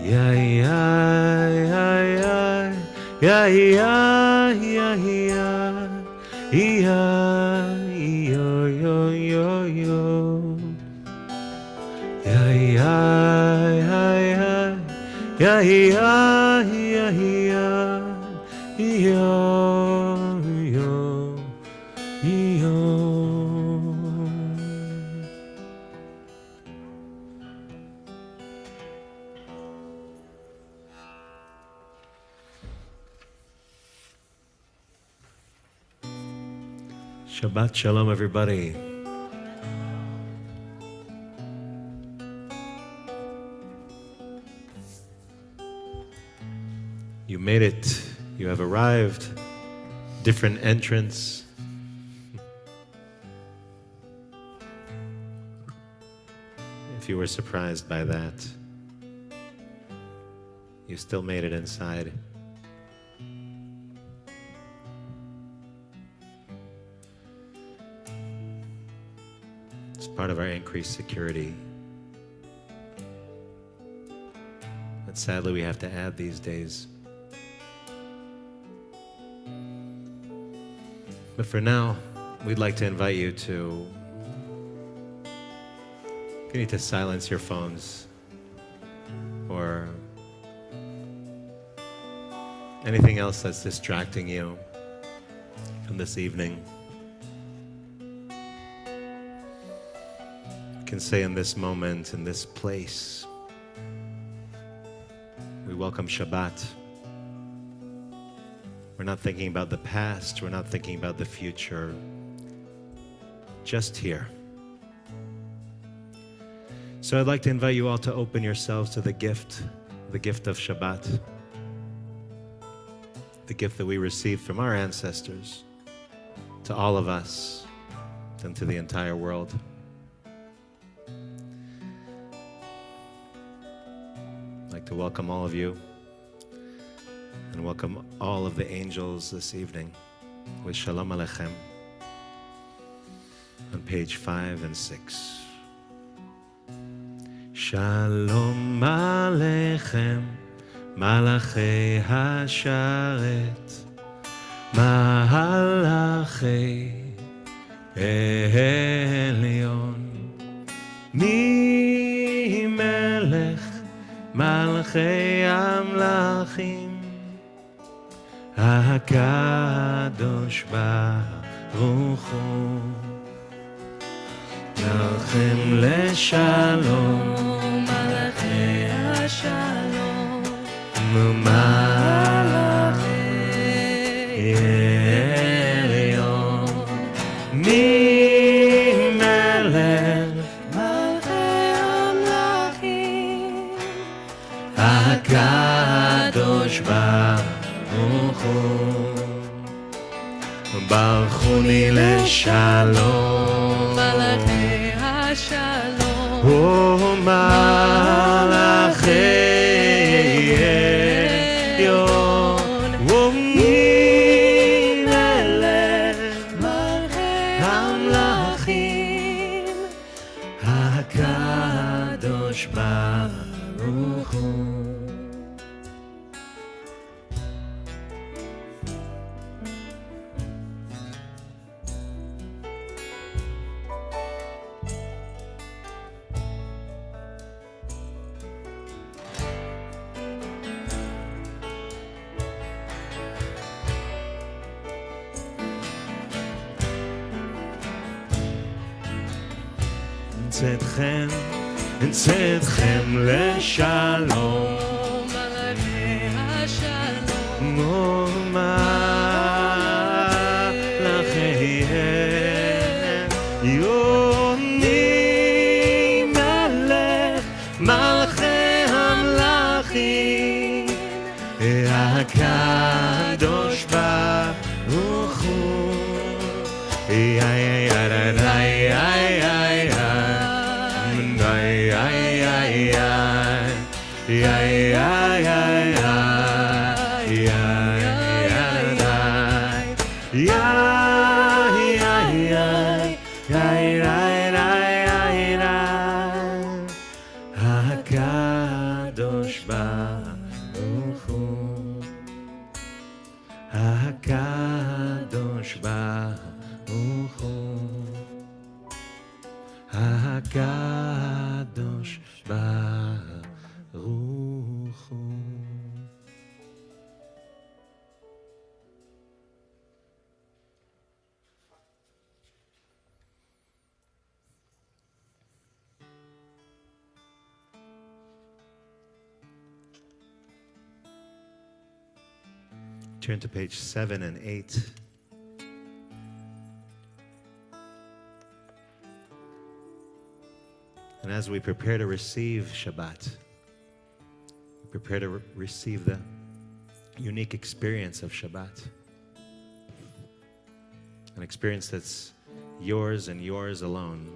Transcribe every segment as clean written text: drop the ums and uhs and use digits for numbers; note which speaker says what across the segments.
Speaker 1: Ya ya ya ya ya ya ya yo yo yo yo ya ya ya ya ya ya ya yo yo. Shabbat Shalom, everybody. You made it. You have arrived. Different entrance. If you were surprised by that, you still made it inside. It's part of our increased security. But sadly, we have to add these days. But for now, we'd like to invite you to, if you need to silence your phones or anything else that's distracting you from this evening, you can say in this moment, in this place, we welcome Shabbat. We're not thinking about the past. We're not thinking about the future. Just here. So I'd like to invite you all to open yourselves to the gift of Shabbat, the gift that we received from our ancestors, to all of us, and to the entire world. I'd like to welcome all of you and welcome all of the angels this evening with Shalom Aleichem on page 5 and 6. Shalom Aleichem Malachei Hasharet Malachei Elyon Mi Melech Malachei Amlachim HaKadosh Baruch Hu Malachim Leshalom Malachei Hashalom Malachei Elyon Mi Melech Malachei Amlachim HaKadosh Baruch Hu Baruchuni Leshalom Malachei Hashalom O Malachei Elyon O Mi Melech Malachei Amlachim HaKadosh Baruch Hu. צאתכם לשלום מלאכי השלום מלאכי יוני מלך מלכי המלכים הקדוש ברוך הוא HaKadosh Baruch Hu, HaKadosh Baruch Hu, HaKadosh Baruch Hu. Turn to page 7 and 8. And as we prepare to receive Shabbat, we prepare to receive the unique experience of Shabbat, an experience that's yours and yours alone.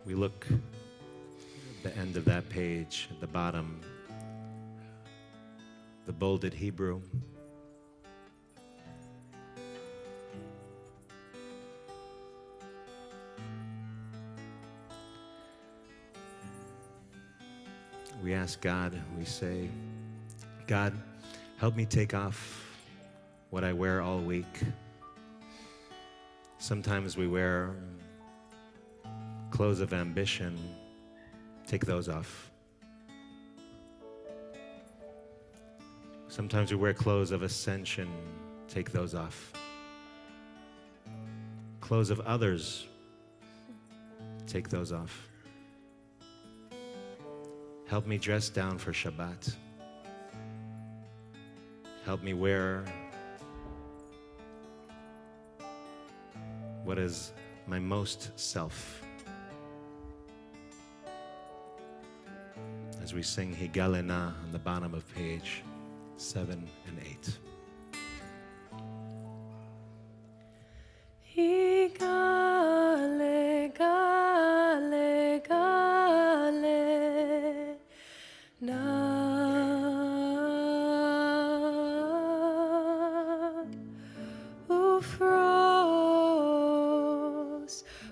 Speaker 1: We look at the end of that page, at the bottom, the bolded Hebrew. We ask God, we say, God, help me take off what I wear all week. Sometimes we wear clothes of ambition. Take those off. Sometimes we wear clothes of ascension. Take those off. Clothes of others. Take those off. Help me dress down for Shabbat. Help me wear what is my most self. As we sing Higalena on the bottom of page 7 and 8.
Speaker 2: Higale, gale, gale, na.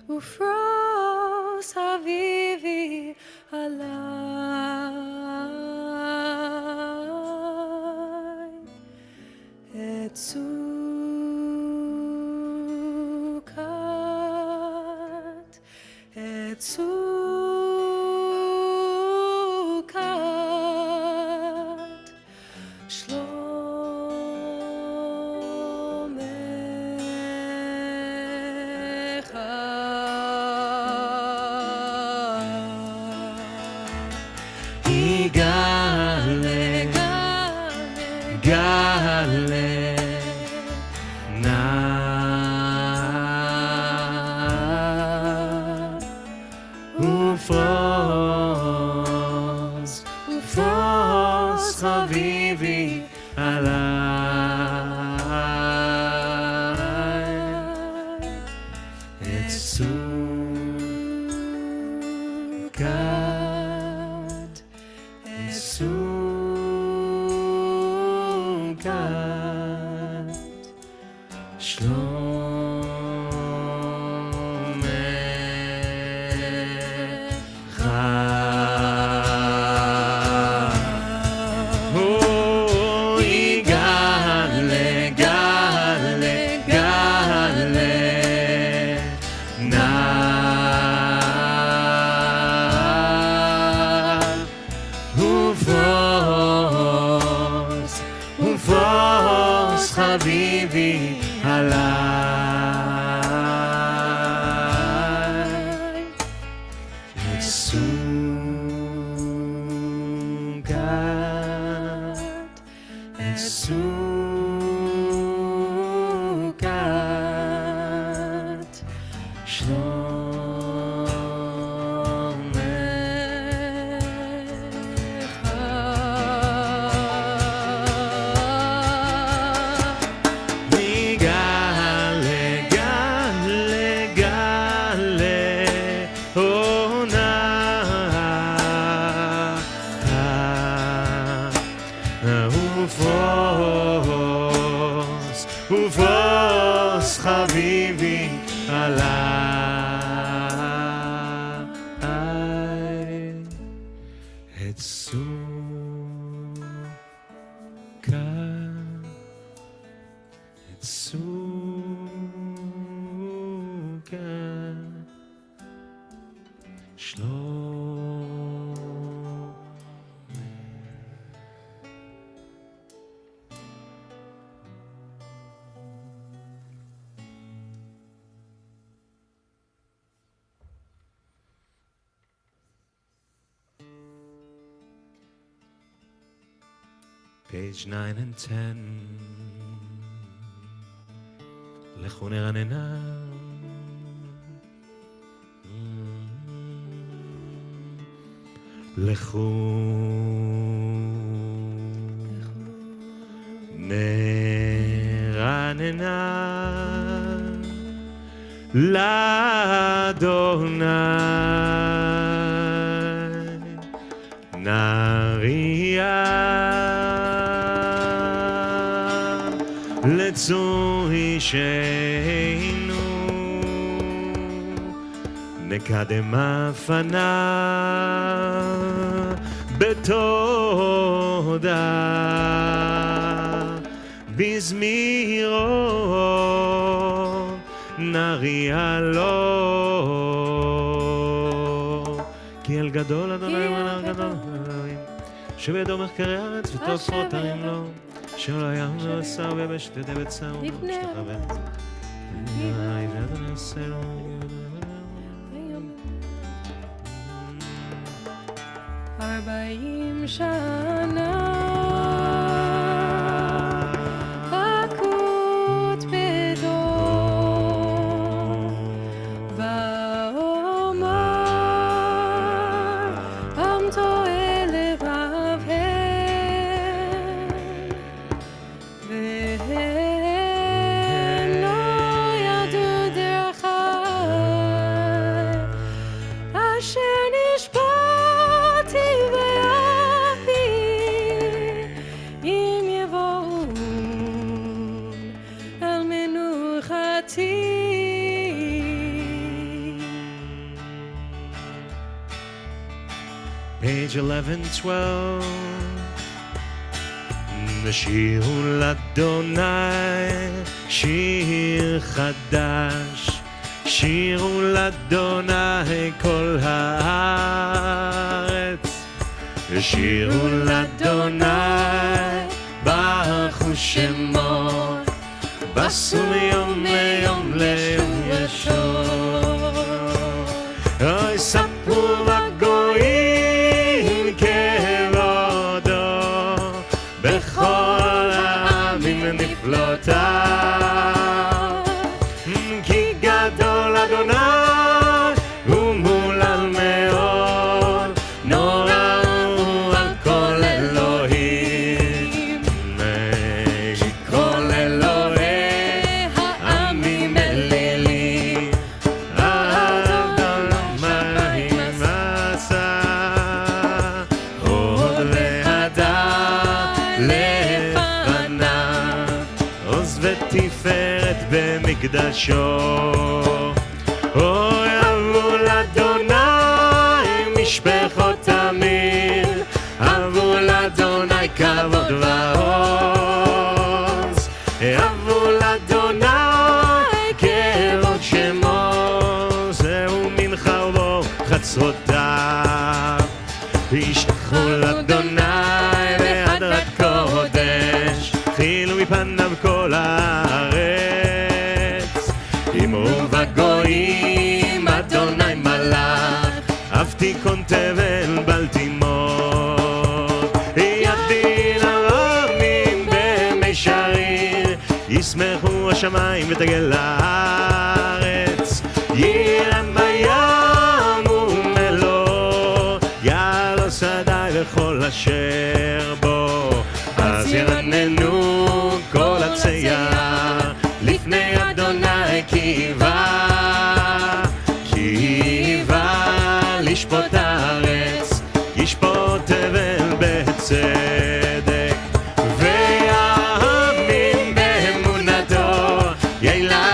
Speaker 2: Ufros, havivi, alai, et sukat, et sukat,
Speaker 1: Ufos, havivi, alai, et sukat, et sukat, shalom. Habibi alai, sukat, sukat, shalom Ufos, habibi, alai. Page 9 and 10. לכו נרננה. לכו נרננה לאדוני נריע לצור אישנו נקדם הפנה בתודה בזמירו נריע לו כי אל גדול אדוני מלך גדול אלוהים שבידו מחקרי הארץ ותוספות הרים לו שלא ים לא עשה ובשת ידי בצער ומשתחווה ואדוני עושה לו
Speaker 2: 40 שנה אקוט בדור ואומר עם טועה לבב והם לא ידעו דרכי אשר נשבעתי ואבי אם יבואו אל מנוחתי
Speaker 1: Page 11-12 נשירו לאדוני שיר חדש שירו לאדוני כל הארץ שירו לאדוני ברכו שמו בסו מיום ליום ליום ישור אוי ספרו בגויים כבודו בכל העמים נפלאותיו כי גדול אדוני ומהולל מאוד נורא הוא על כל אלוהים כל אלוהי העמים אלילים אדוני עשה עוד להדר לפניו עוז ותפארת במקדשו אוי אבו לאדוני משפחות עמים אבו לאדוני כבוד ועוז אבו לאדוני כבוד שמו זהו מנחה ובו חצרותיו ישתחו לאדוני בהדרת קודש חילו מפניו כל הארץ אמרו בגויים אדוני מלך אף תיכון תבל בל תימות ידין הרמים במישרין ישמחו השמיים ותגל הארץ יירם בים ומלוא יעלו שדי וכל אשר בו אז ירננו כל הצייר לפני אדוני קיווה לשפוט הארץ ישפוט תבל בצדק ויאמין באמונתו יעלה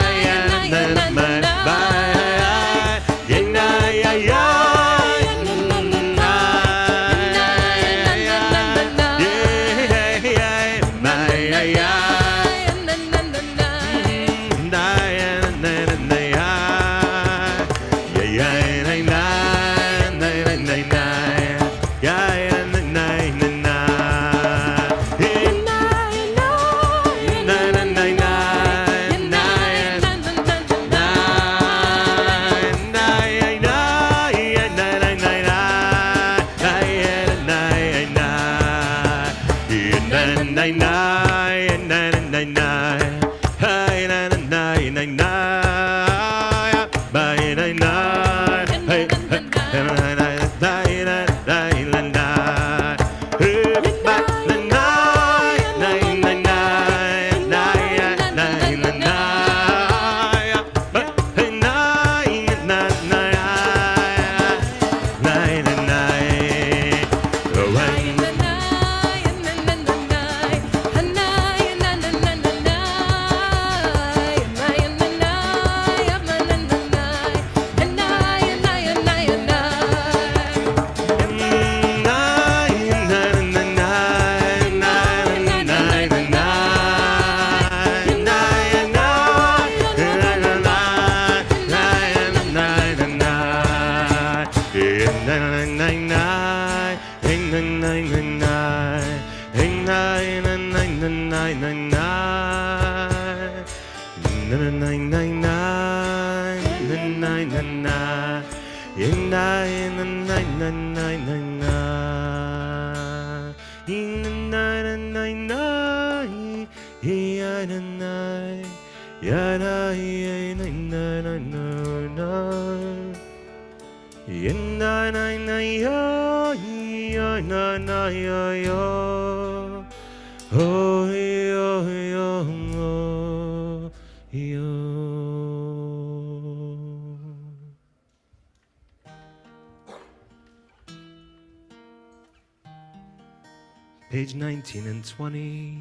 Speaker 1: Page 19 and 20.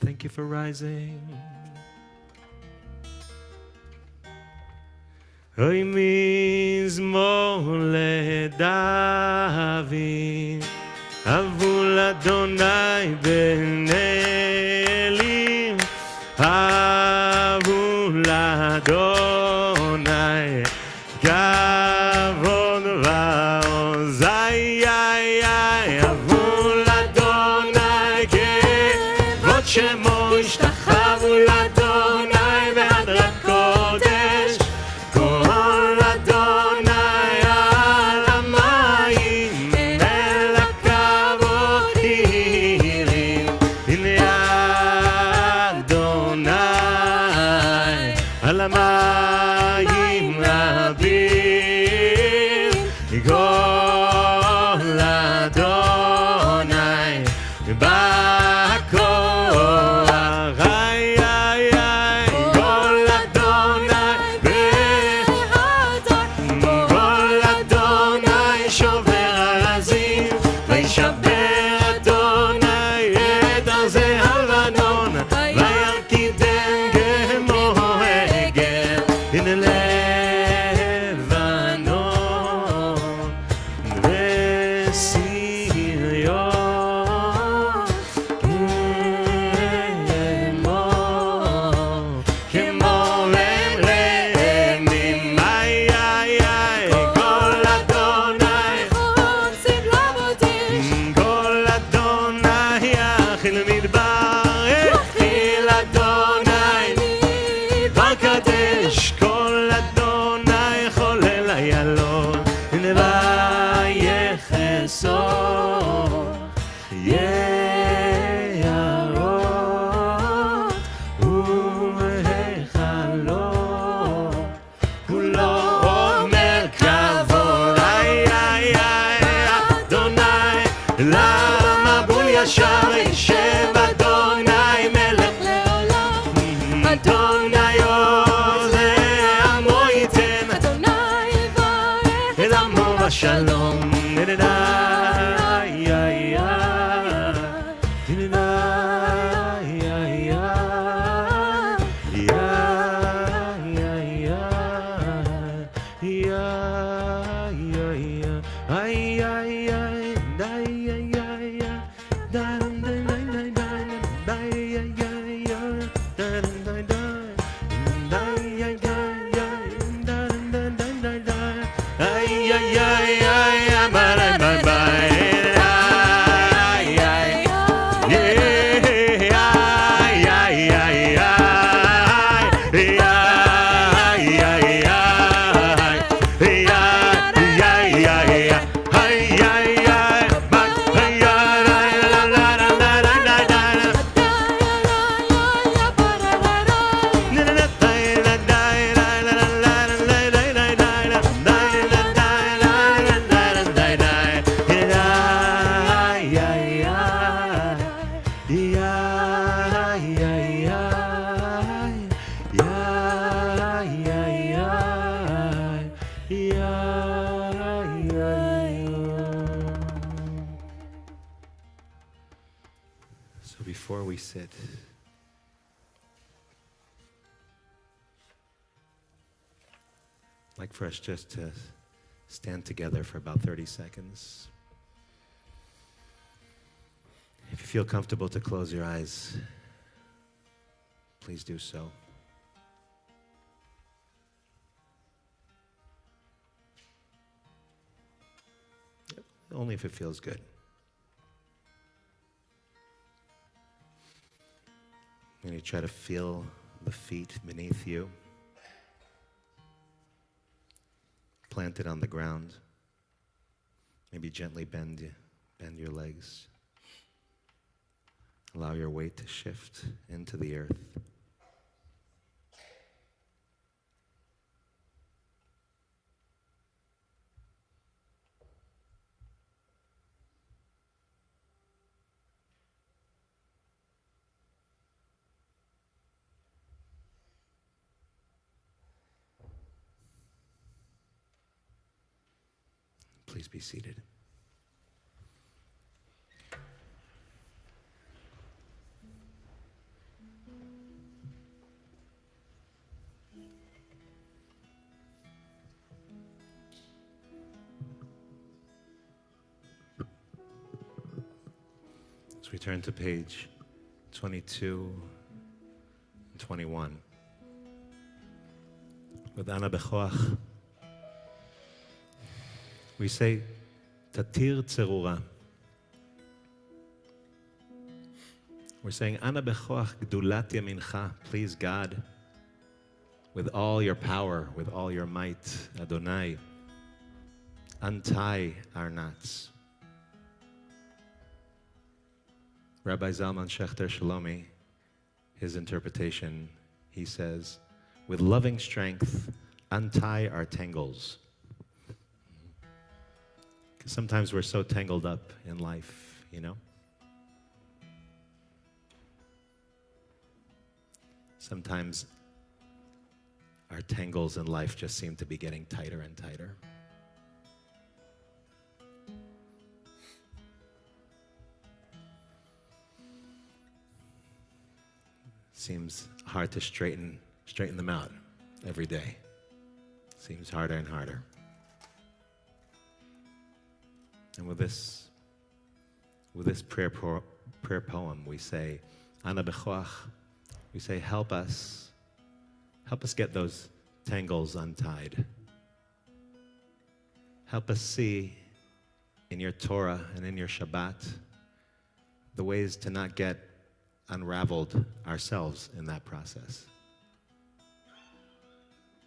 Speaker 1: Thank you for rising. Hoy mizmor leDavid, avul Adonai ben Elim, avul Adonai kavod va'ozai, avul Adonai kevod shemo ishtachavu l'Adonai ve'adrat kodesh. So before we sit, I'd like for us just to stand together for about 30 seconds. If you feel comfortable to close your eyes, please do so. only if it feels good. And you try to feel the feet beneath you, planted on the ground. Maybe gently bend your legs. Allow your weight to shift into the earth. Please be seated. As we turn to page 22 and 21, with Ana Bechoach, we say, Tatir Tzerura. We're saying, Ana Bechoach Gdulat Yamincha, please God, with all your power, with all your might, Adonai, untie our knots. Rabbi Zalman Schachter Shalomi, his interpretation, he says, with loving strength, untie our tangles. Because sometimes we're so tangled up in life, you know? Sometimes our tangles in life just seem to be getting tighter and tighter. Seems hard to straighten them out every day. Seems harder and harder. And with this prayer poem, we say, Ana Bechoach, we say, help us get those tangles untied. Help us see in your Torah and in your Shabbat the ways to not get unraveled ourselves in that process.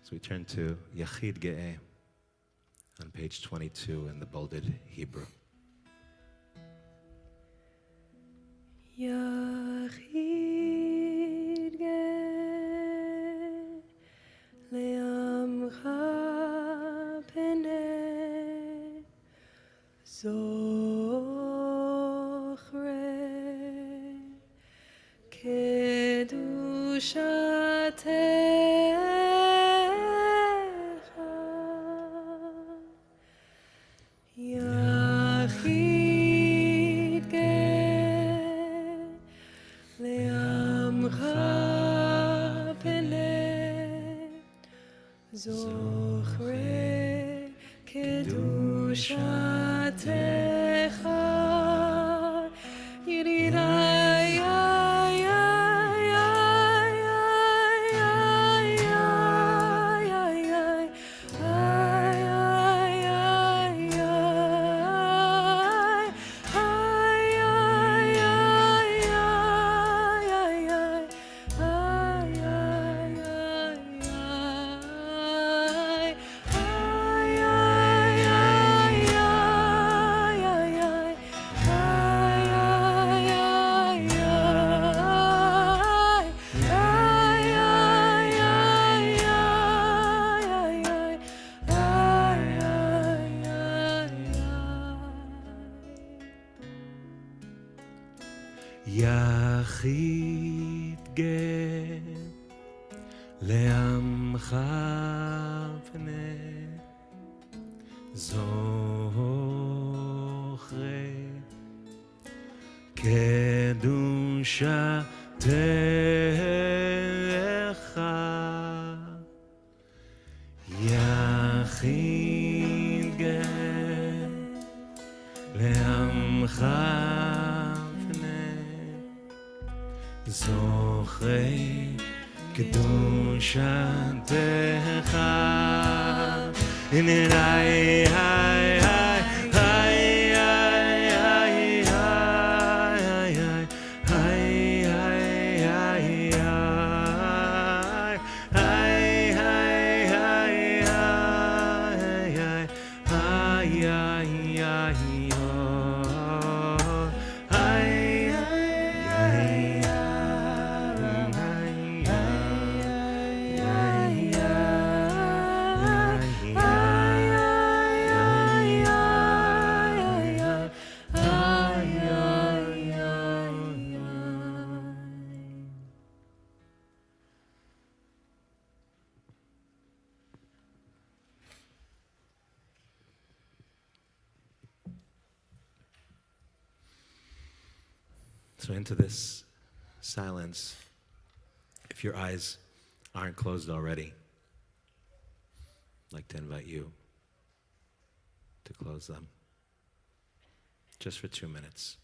Speaker 1: So we turn to Yachid Ge'eh on page 22 in the bolded Hebrew.
Speaker 2: Yachid Ge'eh le'amcha peneh zochrei kedushatecha Yachid Ge'eh le'amcha peneh zochrei kedushatecha Yirirai
Speaker 1: Yachid Ge'eh le'amcha peneh zochrei kedushatecha Yachid Ge'eh le'amcha זוכרי קדושתך נראי היי היי היי So into this silence, if your eyes aren't closed already, I'd like to invite you to close them just for 2 minutes.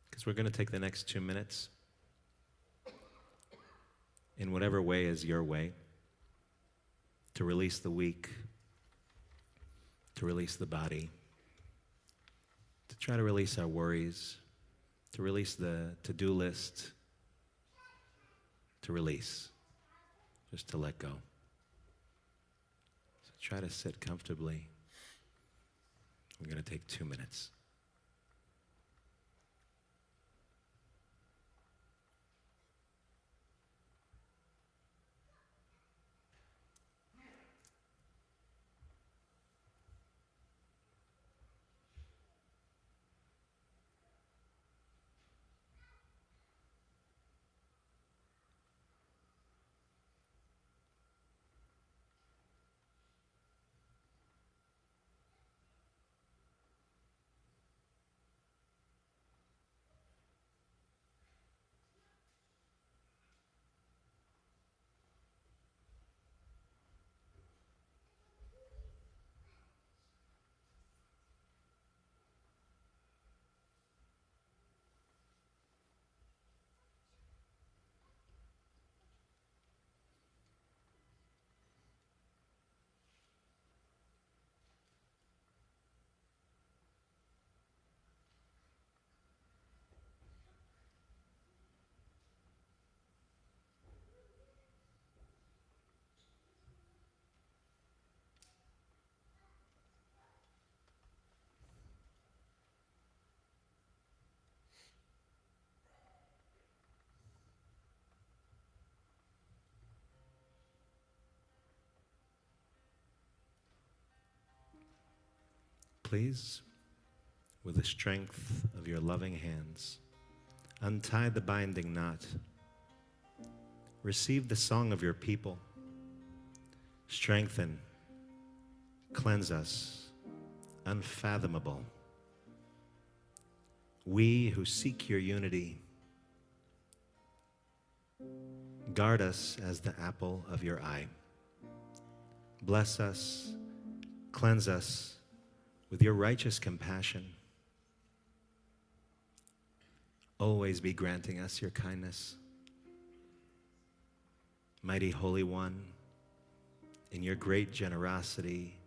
Speaker 1: Because we're going to take the next 2 minutes in whatever way is your way to release the week, to release the body, to try to release our worries, to release the to-do list, to release, just to let go. So try to sit comfortably. We're going to take 2 minutes. Please, with the strength of your loving hands, untie the binding knot. Receive the song of your people. Strengthen, cleanse us, unfathomable. We who seek your unity, guard us as the apple of your eye. Bless us, cleanse us, with your righteous compassion, always be granting us your kindness. Mighty Holy One, in your great generosity,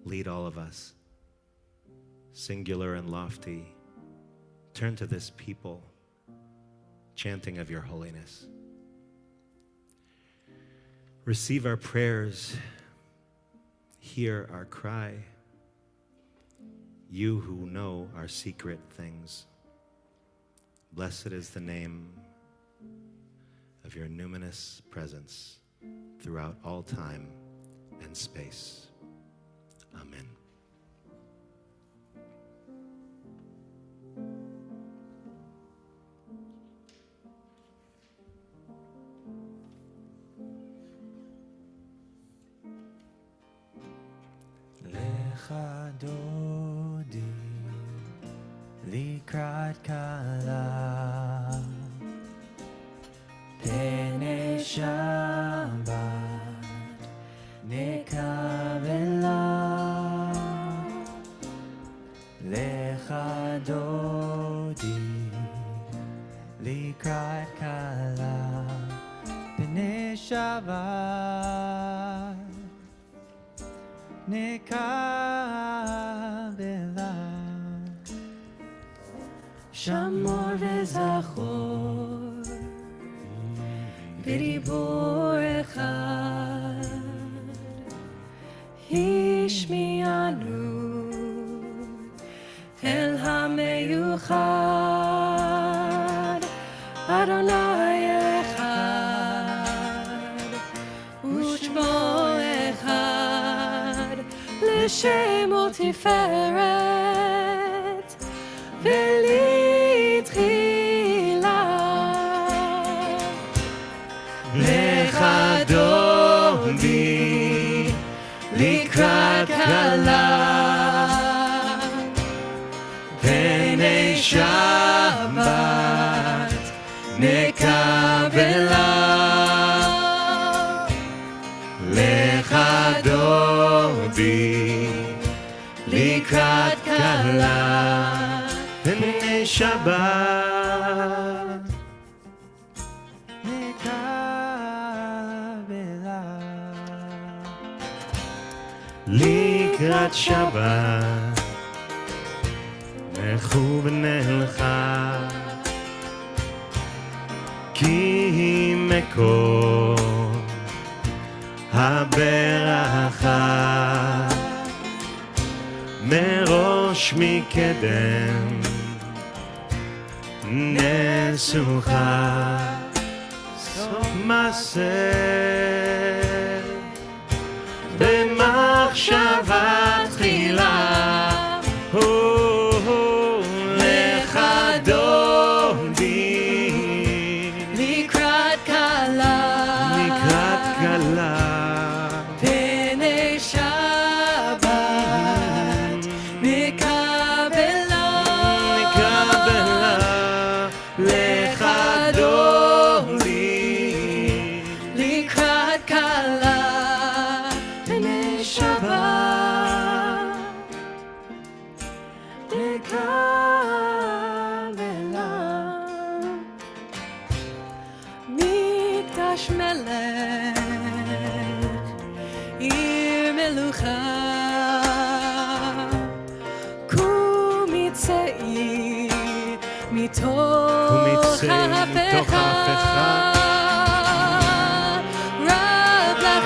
Speaker 1: lead all of us, singular and lofty, turn to this people, chanting of your holiness. Receive our prayers, hear our cry, you who know our secret things. Blessed is the name of your numinous presence throughout all time and space. Amen.
Speaker 3: דודי לקראת כלה פני שבת נקבלה לך דודי לקראת כלה פני שבת נקבלה שמור וזכור בדיבור אחד
Speaker 2: השמיענו אל המיוחד, אדוני אחד, ושמו אחד, לשם ותפארת ולתחילה.
Speaker 1: לך אדוני לקראת כלה, פני שבת נקבלה. לך אדוני לקראת כלה, פני שבת
Speaker 3: נקבלה.
Speaker 1: לקראת שבת לכו ונלכה, כי מקור הברכה מראש מקדם נסוכה. סוף מעשה במחשבה תחילה, לך אדוני
Speaker 2: לקראת כלה,
Speaker 1: לקראת כלה,
Speaker 2: פני שבת נקבלה.
Speaker 1: לך אדוני
Speaker 2: לקראת כלה, פני שבת נקבלה. מקדש מלך, עיר מלוכה, קומי צאי מתוך ההפכה. רב לך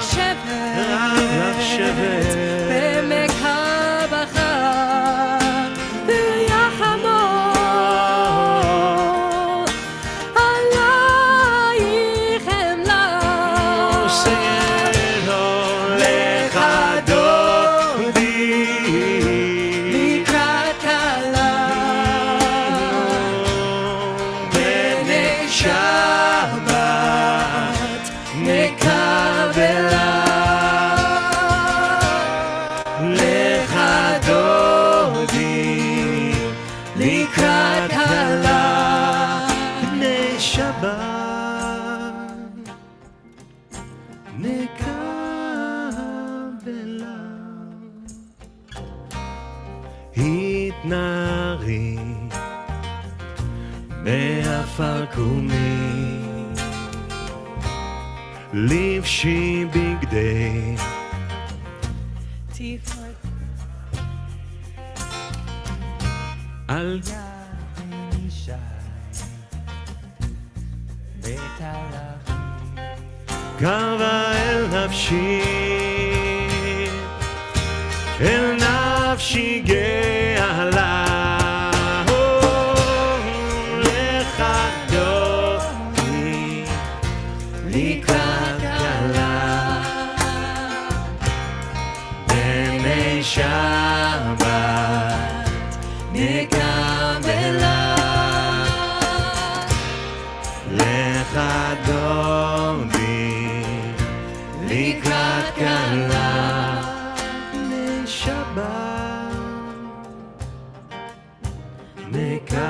Speaker 2: שבט בעמק הבכה, ויחמול עלייך חמלה.
Speaker 1: לך אדוני
Speaker 2: לקראת כלה,
Speaker 1: פני שבת נקבלה. לך אדוני לקראת כלה, פני שבת נקבלה. התנערי מעפר קומי, לבשי בגדי
Speaker 2: תפארת
Speaker 1: על
Speaker 3: ישי בית הלכים,
Speaker 1: קרבה אל נפשי, אל נפשי גאלה. לך אדוני לקראת כלה, פני שבת נקבלה. לך אדוני לקראת כלה, פני שבת נקבלה.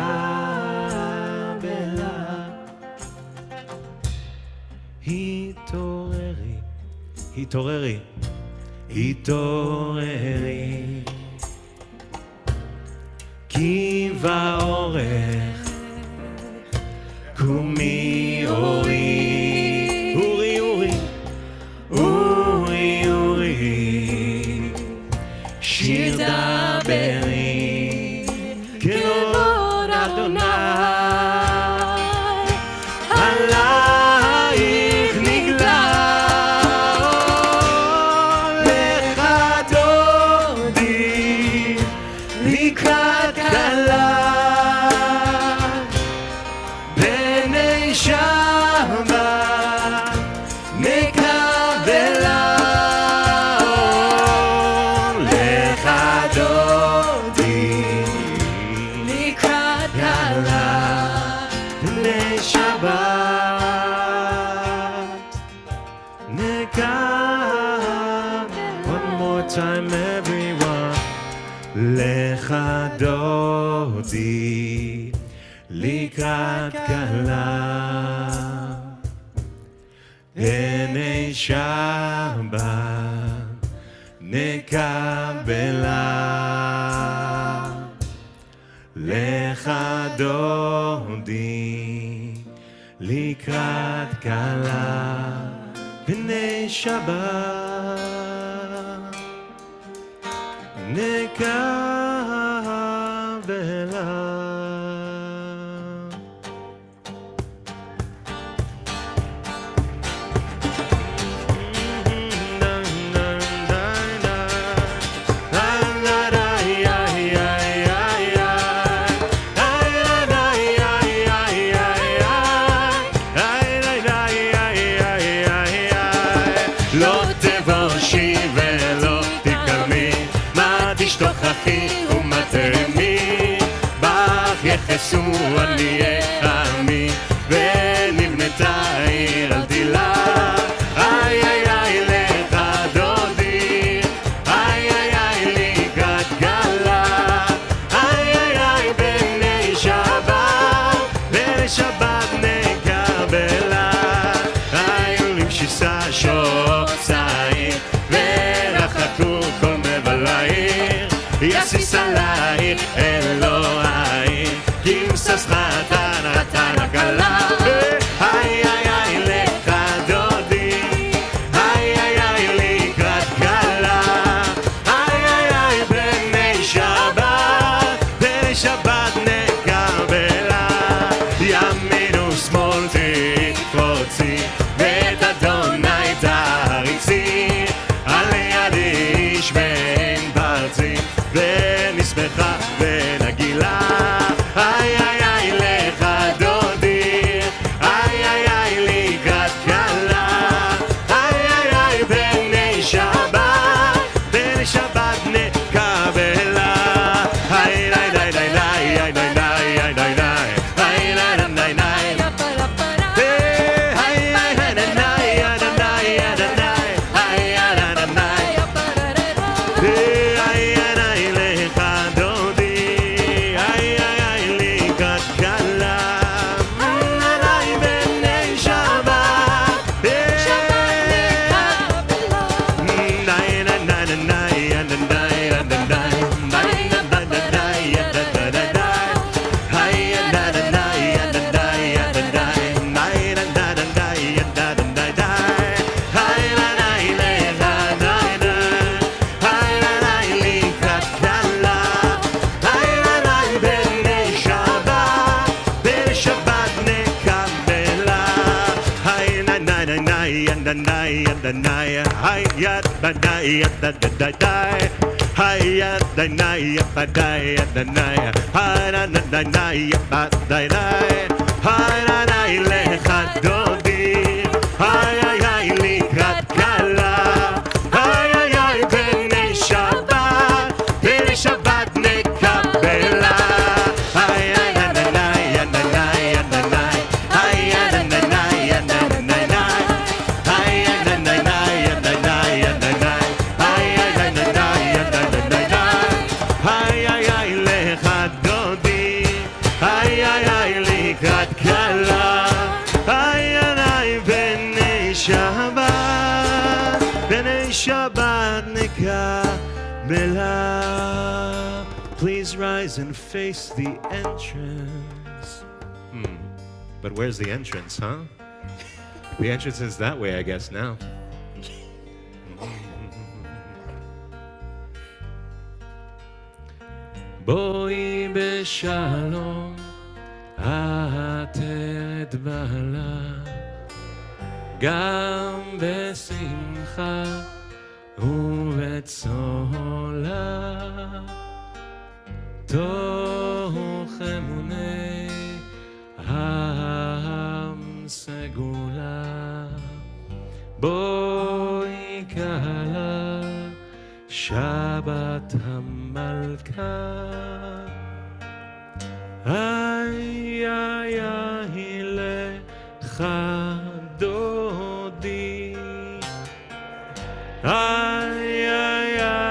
Speaker 1: התעוררי, התעוררי, התעוררי, כי באורך קומי אורי, אורי אורי, אורי אורי, שיר דברי, כבוד אדוני, עלייך נגלה. לך time everyone. לך דודי לקראת כלה, הנה שבת נקבלה. לך דודי לקראת כלה, הנה שבת נקבלה.
Speaker 4: לא תבושי ולא תקמי, מה תשתוכחי ומה תרמי, בך יחסו עניי עמי, ונבנתה עיר על תילה. איי איי איי לך דודי, איי איי איי לקראת כלה, איי איי איי בני שבת, בני שבת נקבלה. היו למשיסה שוצאי, ורחקו כל מבלעיר, יסיס עלייך אלוהי, כי מססך נתן הכלה. איי איי איי לך דודי, איי איי איי לקראת כלה, איי איי איי בני שבת, בני שבת נקבלה. ימין ושמאל תקפוצי, ואת אדוני תריצי, על יד איש ואין פרצי, ונשמחה ונגילה. איי איי איי לך דודי, איי איי איי לקראת כלה, איי איי איי בני שבת, בני שבת נקבלה. איי איי איי איי איי איי איי איי איי לך דודי, איי איי איי לקראת כלה, איי איי איי בני שבת, בני שבת נקבלה. איי איי איי איי איי איי
Speaker 1: Shabbat Nekabela. Please rise and face the entrance. But where's the entrance, huh? The entrance is that way, I guess, now. בואי בשלום, העטרת בעלה, גם בשמחה ובצהלה, תוך אמוני העם סגולה. בואי כלה, שבת המלכה, איי איי איי לך דודי, איי איי איי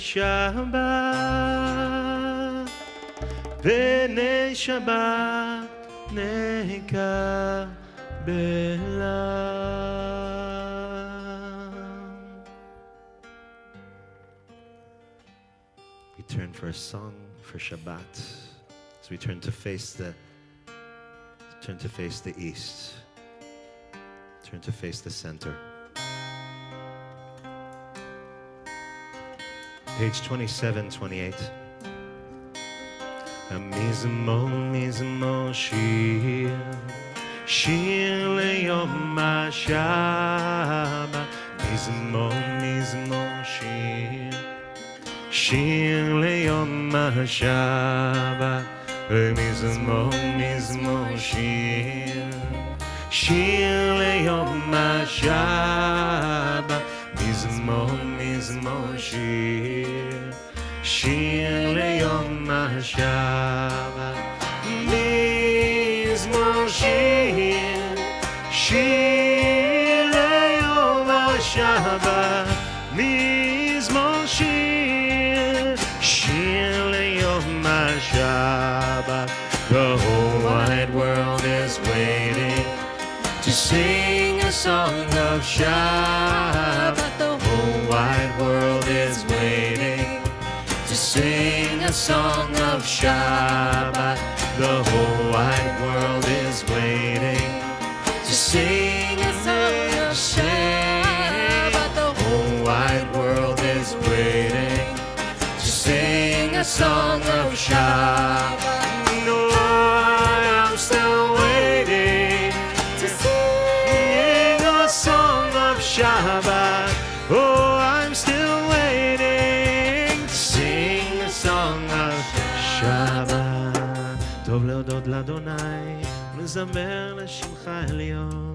Speaker 1: Shabbat, b'nei Shabbat nekabelam. We turn for a song for Shabbat. As we turn to face the east. Turn to face the center. Page 27, 28. Mizmo shir, shir leyom ha'Shabbat. Mizmo shir, shir leyom ha'Shabbat. Mizmo shir, shir leyom ha'Shabbat. Mizmo shir, shir leyom ha'Shabbat. Mizmo shir, shir leyom ha'Shabbat. Mizmo shir, shir leyom ha'Shabbat. The whole wide world is waiting to sing a song of Shabbat. The whole wide world is waiting to sing a song of Shabbat. The whole wide world is waiting to sing a song of Shabbat. The whole wide world is waiting to sing a song of Shabbat. No, I'm still waiting to sing a song of Shabbat. Oh, I'm still waiting to sing a song of Shabbat. טוב להודות לאדוני, לזמר לשמך העליון.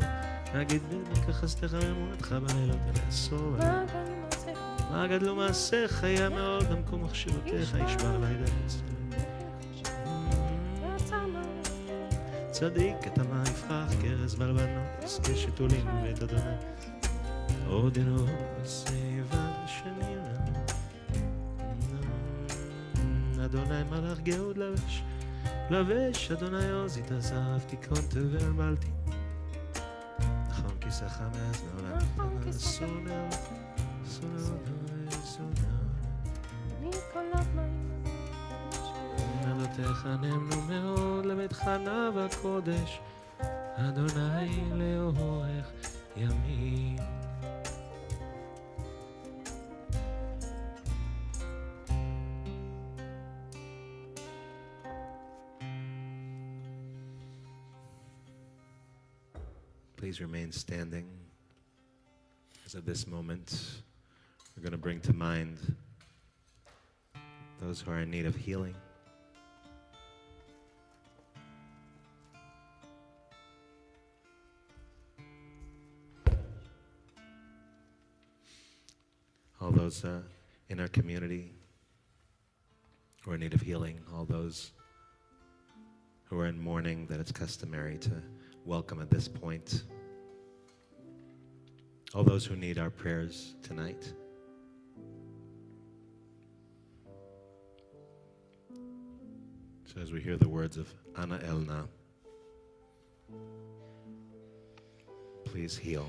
Speaker 1: נגיד בדקה חסדך ואמונתך בלילות ולעשור. מה גדלו מעשיך, היה מאוד למקום מחשבותיך, ישמר לידה מצלם. צדיק את המה יפרח, כרז בלבנות, עסקי שתולים ואת אדוני. עוד אינו בסביבה שנינה. אדוני מלאך גאות לבש, לבש אדוני עוז התעזב, תיקון תבל בלתי. נכון כיסך מאז לעולם, סונר, סונר, סונר. עדותיך נאמנו מאוד לביתך נב הקודש, אדוני לאורך ימים. Please remain standing. As at this moment, we're going to bring to mind those who are in need of healing. All those in our community who are in need of healing, all those who are in mourning that it's customary to welcome at this point, all those who need our prayers tonight. So as we hear the words of Ana Elna, please heal.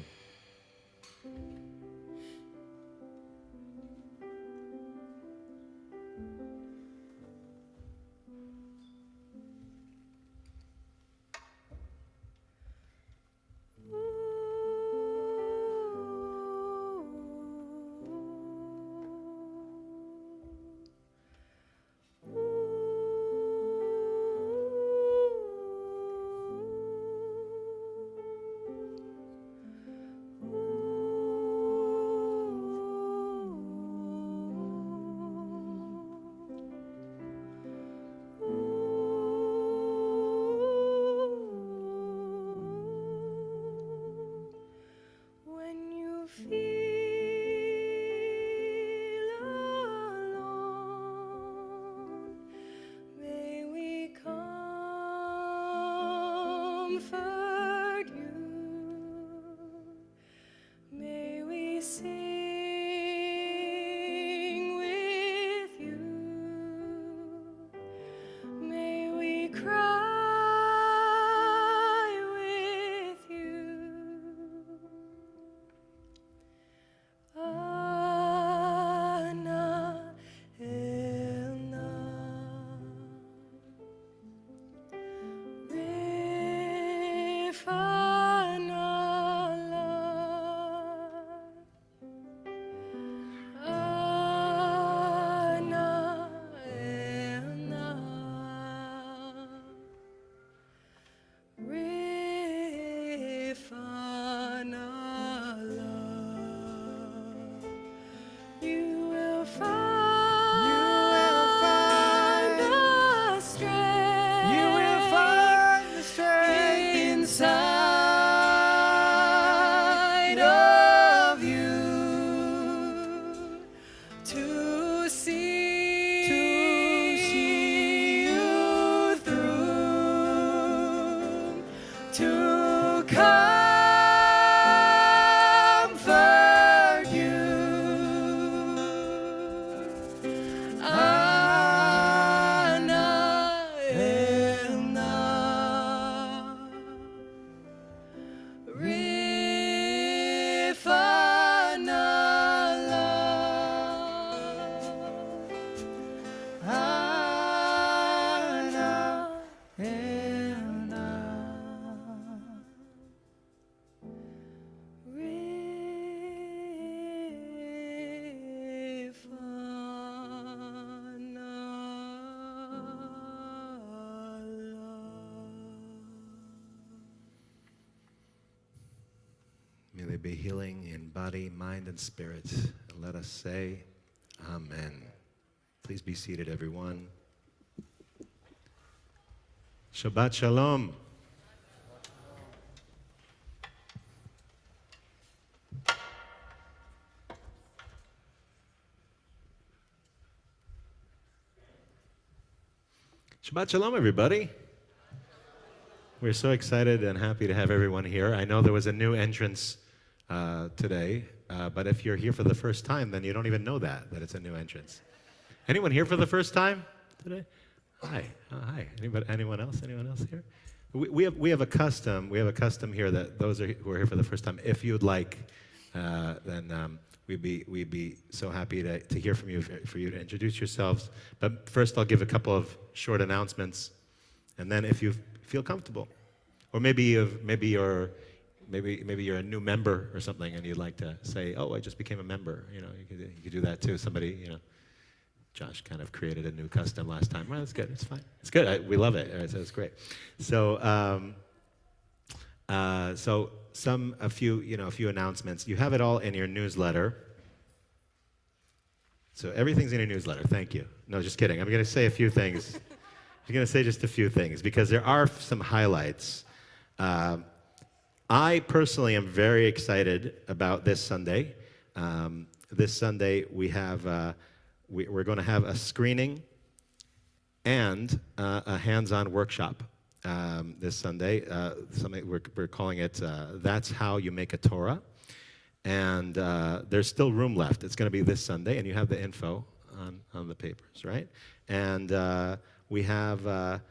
Speaker 1: they be healing in body, mind, and spirit. And let us say, Amen. Please be seated, everyone. Shabbat Shalom. Shabbat Shalom, everybody. We're so excited and happy to have everyone here. I know there was a new entrance today, but if you're here for the first time, then you don't even know that it's a new entrance. Anyone here for the first time today? Hi. Hi. Anyone else? Anyone else here? We have a custom. We have a custom here that those who are here for the first time, if you'd like, then we'd be so happy to hear from you, for you to introduce yourselves. But first, I'll give a couple of short announcements, and then if you feel comfortable, or maybe you're a new member or something, and you'd like to say, "Oh, I just became a member." You could do that too. Somebody, Josh kind of created a new custom last time. Well, that's good. It's fine. It's good. We love it. So it's great. So, a few announcements. You have it all in your newsletter. So everything's in your newsletter. Thank you. No, just kidding. I'm going to say a few things. I'm going to say just a few things because there are some highlights. I personally am very excited about this Sunday. This Sunday we have we're going to have a screening and a hands-on workshop this Sunday. Something we're calling it "That's How You Make a Torah," and there's still room left. It's going to be this Sunday, and you have the info on the papers, right? And we have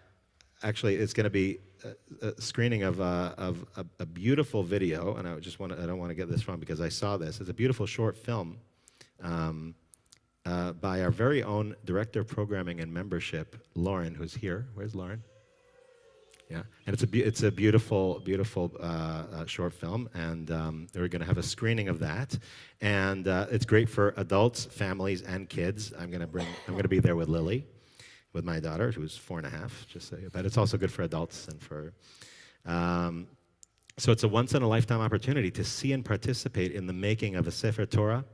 Speaker 1: actually it's going to be a screening of a beautiful video, and I don't want to get this wrong because I saw this. It's a beautiful short film by our very own director of programming and membership, Lauren, who's here. Where's Lauren? Yeah, and it's a beautiful short film, and we're going to have a screening of that, and it's great for adults, families, and kids. I'm going to be there with Lily, with my daughter, who's 4.5. But it's also good for adults and for. So it's a once-in-a-lifetime opportunity to see and participate in the making of a Sefer Torah.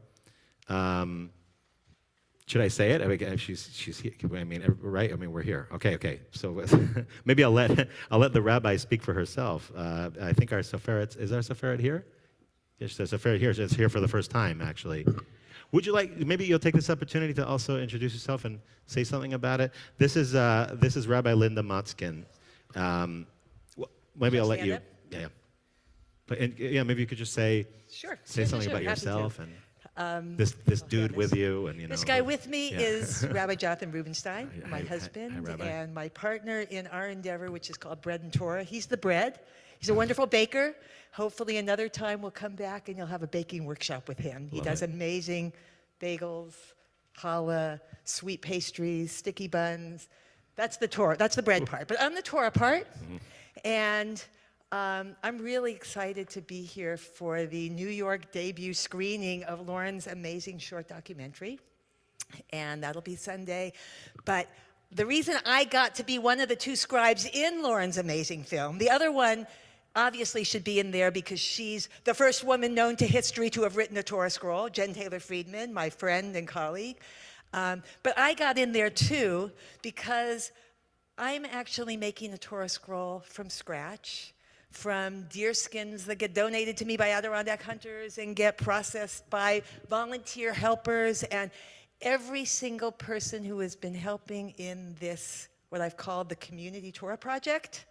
Speaker 1: Should I say it? I mean, she's here. I mean, right? I mean, we're here. Okay. So maybe I'll let the rabbi speak for herself. I think our Soferet, is our Soferet here? Yes, there's a Soferet here. It's here for the first time, actually. Would you like? Maybe you'll take this opportunity to also introduce yourself and say something about it. This is Rabbi Linda Motzkin. Maybe I'll let you. Yeah. But maybe you could just say something about yourself and. This dude with you, and
Speaker 5: This guy with me is Rabbi Jonathan Rubenstein, my husband,
Speaker 1: Rabbi.
Speaker 5: and my partner in our endeavor, which is called Bread and Torah. He's the bread. He's a wonderful baker. Hopefully another time we'll come back and you'll have a baking workshop with him. He does amazing bagels, challah, sweet pastries, sticky buns. That's the Torah. That's the bread part. But I'm the Torah part, and I'm really excited to be here for the New York debut screening of Lauren's amazing short documentary, and that'll be Sunday. But the reason I got to be one of the two scribes in Lauren's amazing film, the other one obviously should be in there because she's the first woman known to history to have written a Torah scroll, Jen Taylor Friedman, my friend and colleague. But I got in there too because I'm actually making a Torah scroll from scratch, from deer skins that get donated to me by Adirondack hunters and get processed by volunteer helpers, and every single person who has been helping in this, what I've called the Community Torah Project,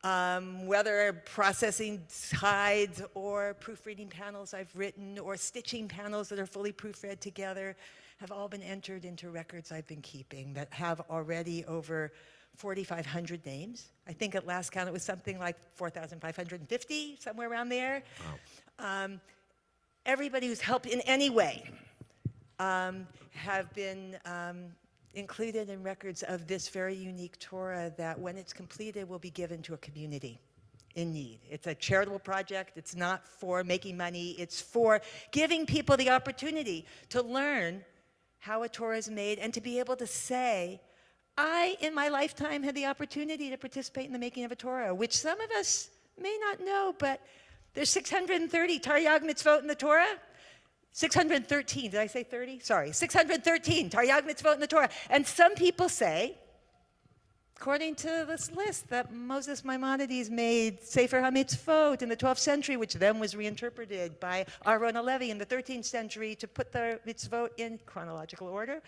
Speaker 5: whether processing hides or proofreading panels I've written or stitching panels that are fully proofread together, have all been entered into records I've been keeping that have already over 4,500 names. I think at last count it was something like 4,550, somewhere around there. Wow. Everybody who's helped in any way have been included in records of this very unique Torah that when it's completed will be given to a community in need. It's a charitable project. It's not for making money. It's for giving people the opportunity to learn how a Torah is made and to be able to say, I, in my lifetime, had the opportunity to participate in the making of a Torah, which some of us may not know, but There's 630 Taryag mitzvot in the Torah. 613, did I say 30? Sorry, 613 Taryag mitzvot in the Torah. And some people say, according to this list, that Moses Maimonides made Sefer HaMitzvot in the 12th century, which then was reinterpreted by Aaron HaLevi in the 13th century to put the mitzvot in chronological order.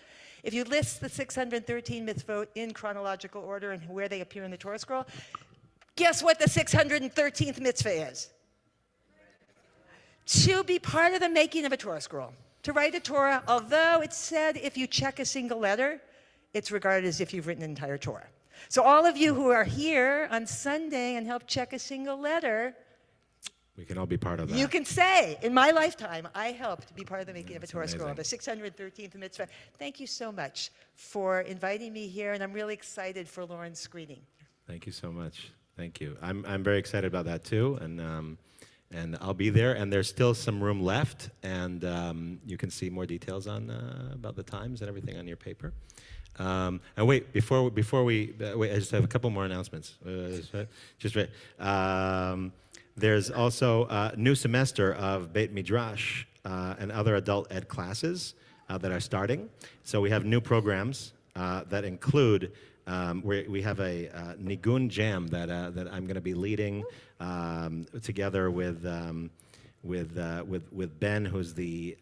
Speaker 5: If you list the 613 mitzvot in chronological order and where they appear in the Torah scroll, guess what the 613th mitzvah is? To be part of the making of a Torah scroll. To write a Torah, although it's said if you check a single letter, it's regarded as if you've written an entire Torah. So all of you who are here on Sunday and help check a single letter,
Speaker 1: We can all be part of that.
Speaker 5: you can say, in my lifetime, I helped be part of the making of a
Speaker 1: That's
Speaker 5: Torah scroll, the
Speaker 1: amazing.
Speaker 5: 613th mitzvah. Thank you so much for inviting me here, and I'm really excited for Lauren's screening.
Speaker 1: Thank you so much. Thank you. I'm very excited about that too, and I'll be there. And there's still some room left, and you can see more details on about the times and everything on your paper. And wait, before we wait, I just have a couple more announcements. Just right. There's also a new semester of Beit Midrash and other adult ed classes that are starting. So we have new programs that include. We have a Nigun Jam that I'm going to be leading together with Ben, who's the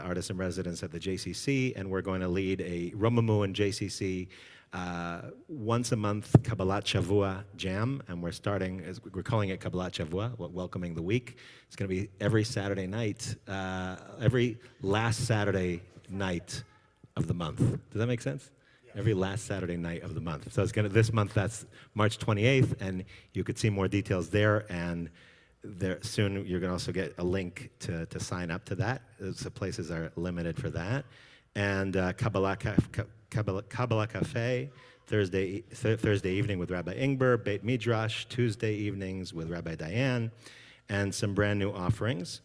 Speaker 1: artist in residence at the JCC, and we're going to lead a Romemu and JCC once a month Kabbalat Shavua Jam, and we're calling it Kabbalat Shavua, welcoming the week. It's going to be every Saturday night, every last Saturday night of the month. Does that make sense? Every last Saturday night of the month. So this month, that's March 28th, and you could see more details there. And there soon you're going to also get a link to sign up to that. The places are limited for that. And Kabbalah Cafe, Thursday evening with Rabbi Ingber, Beit Midrash, Tuesday evenings with Rabbi Diane, and some brand new offerings.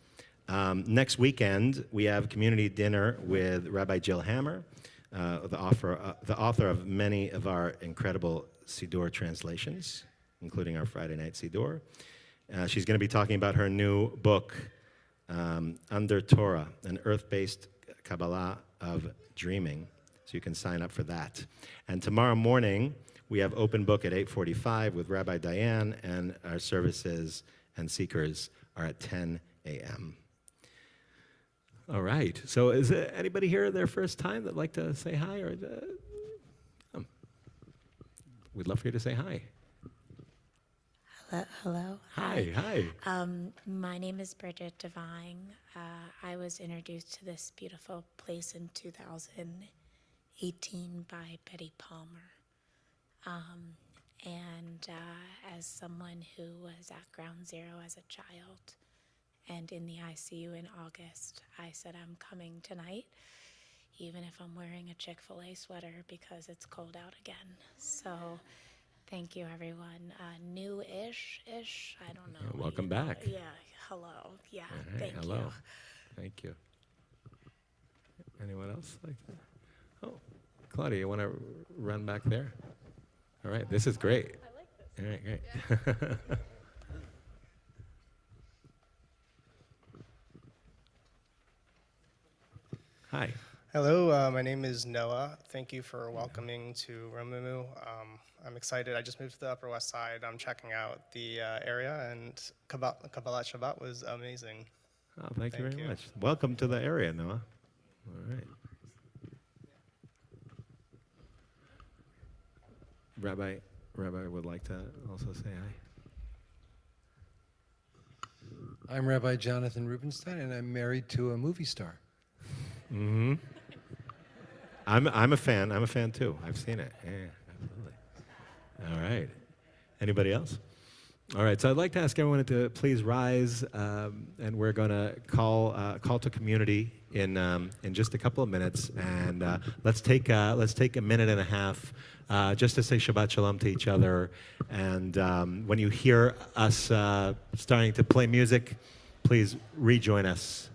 Speaker 1: Next weekend, we have community dinner with Rabbi Jill Hammer, the author of many of our incredible Siddur translations, including our Friday night Siddur. She's going to be talking about her new book, Under Torah, an earth-based Kabbalah of dreaming. So you can sign up for that. And tomorrow morning, we have open book at 8:45 with Rabbi Diane, and our services and seekers are at 10 a.m. All right. So is there anybody here their first time that'd like to say hi? Or we'd love for you to say hi.
Speaker 6: Hello.
Speaker 1: Hi.
Speaker 6: My name is Bridget Devine. I was introduced to this beautiful place in 2018 by Betty Palmer. As someone who was at Ground Zero as a child and in the ICU in August, I said, I'm coming tonight, even if I'm wearing a Chick-fil-A sweater because it's cold out again. So thank you, everyone. New-ish, I don't know.
Speaker 1: Yeah, welcome back.
Speaker 6: Yeah, hello. Yeah,
Speaker 1: All right,
Speaker 6: thank
Speaker 1: hello.
Speaker 6: you.
Speaker 1: Thank you. Anyone else like that? Oh, Claudia, you want to run back there? All right, this is great.
Speaker 2: I like this.
Speaker 1: All right, great. Hi.
Speaker 7: Hello, my name is Noah. Thank you for welcoming to Romemu. I'm excited. I just moved to the Upper West Side. I'm checking out the area, and Kabbalat Shabbat was amazing.
Speaker 1: Oh, thank you
Speaker 7: Thank
Speaker 1: very
Speaker 7: you.
Speaker 1: much. Welcome to the area, Noah. All right. Rabbi would like to also say hi.
Speaker 8: I'm Rabbi Jonathan Rubenstein, and I'm married to a movie star.
Speaker 1: Mm-hmm. I'm a fan. I'm a fan too. I've seen it. Yeah, absolutely. All right. Anybody else? All right. So I'd like to ask everyone to please rise, and we're going to call to community in just a couple of minutes, and let's take a minute and a half just to say Shabbat Shalom to each other. And when you hear us starting to play music, please rejoin us.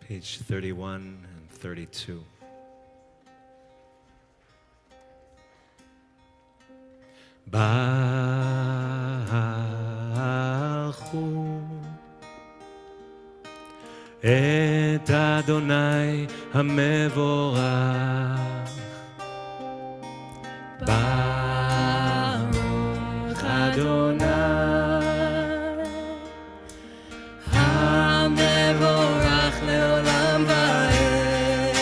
Speaker 1: Page 31 and 32. ברכו את אדוני המבורך. ברוך אדוני המבורך לעולם ועד.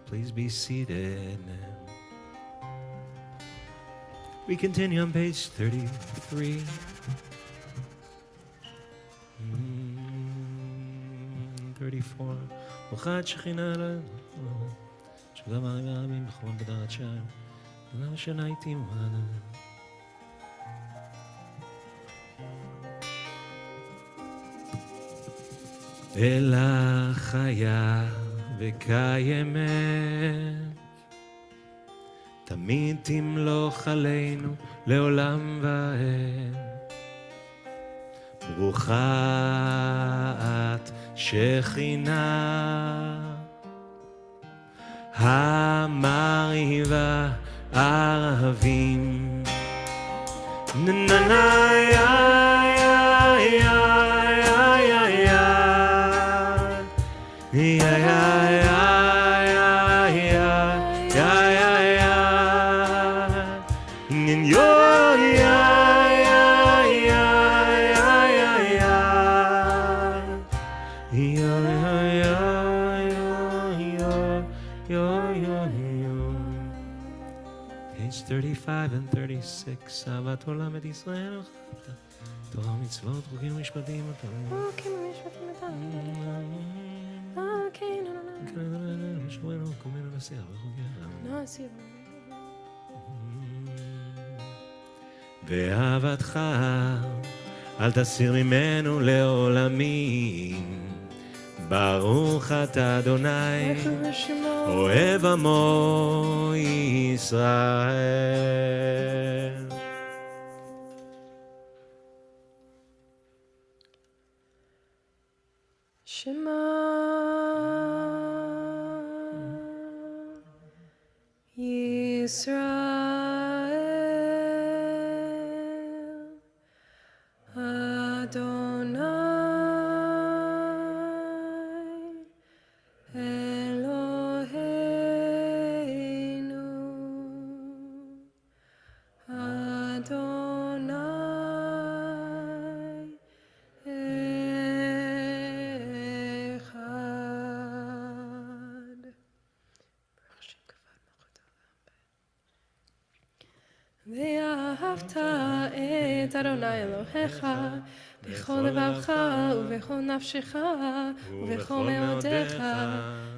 Speaker 1: Please be seated. We continue on page 33. 34. וכת שכינה אלוהים, שגם הרים הרבים בכל בדרת שערים, ולמה שנה איתי מעלה. אלא חיה וקיימת, תמיד תמלוך עלינו לעולם ועד. ברוכה את שכינה המרהיבה ערבים. Page 35 and 36. אהבת עולם את ישראל וחרת, תורה ומצוות, חוקים ומשפטים אתה.
Speaker 2: חוקים ומשפטים אתה. כן,
Speaker 1: משורנו, קומנו נסיע וחוקר.
Speaker 2: נסיע.
Speaker 1: ואהבתך אל תסיר ממנו לעולמים. ברוך אתה אדוני אוהב עמו ישראל.
Speaker 2: שמע ישראל אדוני אלוהינו אדוני אחד. ואהבת את אדוני אלוהיך בכל לבבך ובכל נפשך ובכל מאודיך,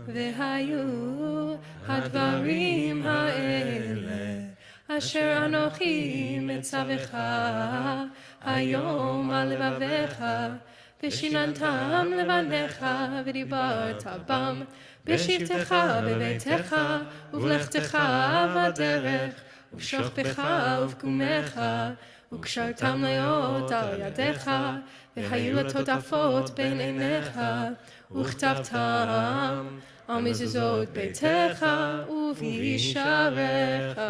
Speaker 2: והיו הדברים האלה אשר אנוכי מצווך היום על לבביך, ושיננתם לבניך ודיברת בם בשבתך בביתך ובלכתך בדרך ובשוכבך ובקומך וקשרתם להיות על ידיך, והיו לטוטפות בין עיניך, וכתבתם על מזוזות ביתך ובישעריך,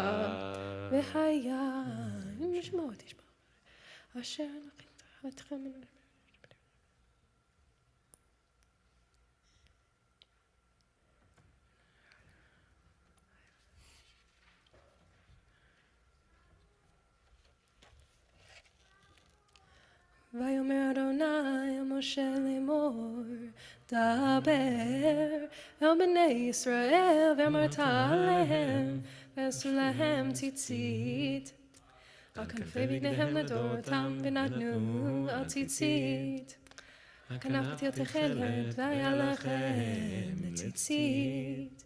Speaker 2: והיה משמעות אשר אתכם ויאמר אדוני אל משה לאמור, דבר אל בני ישראל ואמרת עליהם, ועשו להם ציצית על כנפי בגדיהם לדורותם, ונתנו על ציצית על כנף תחילת, והיה לכם לציצית.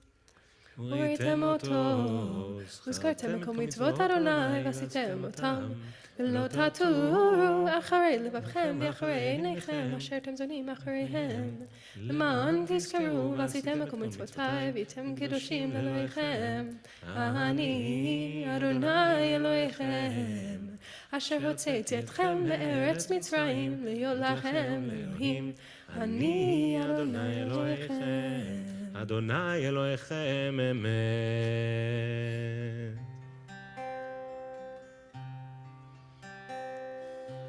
Speaker 2: וראיתם אותו, וזכרתם כל מצוות אדוני ועשיתם אותם, ולא תטורו אחרי לבבכם ואחרי עיניכם אשר אתם זונים אחריהם, למען תזכרו ועשיתם כל מצוותיי והייתם קדושים לאלוהיכם. אני אדוני אלוהיכם אשר הוצאתי אתכם מארץ מצרים להיות לכם אלוהים. אני אדוני אלוהיכם.
Speaker 1: אדוני אלוהיכם אמת.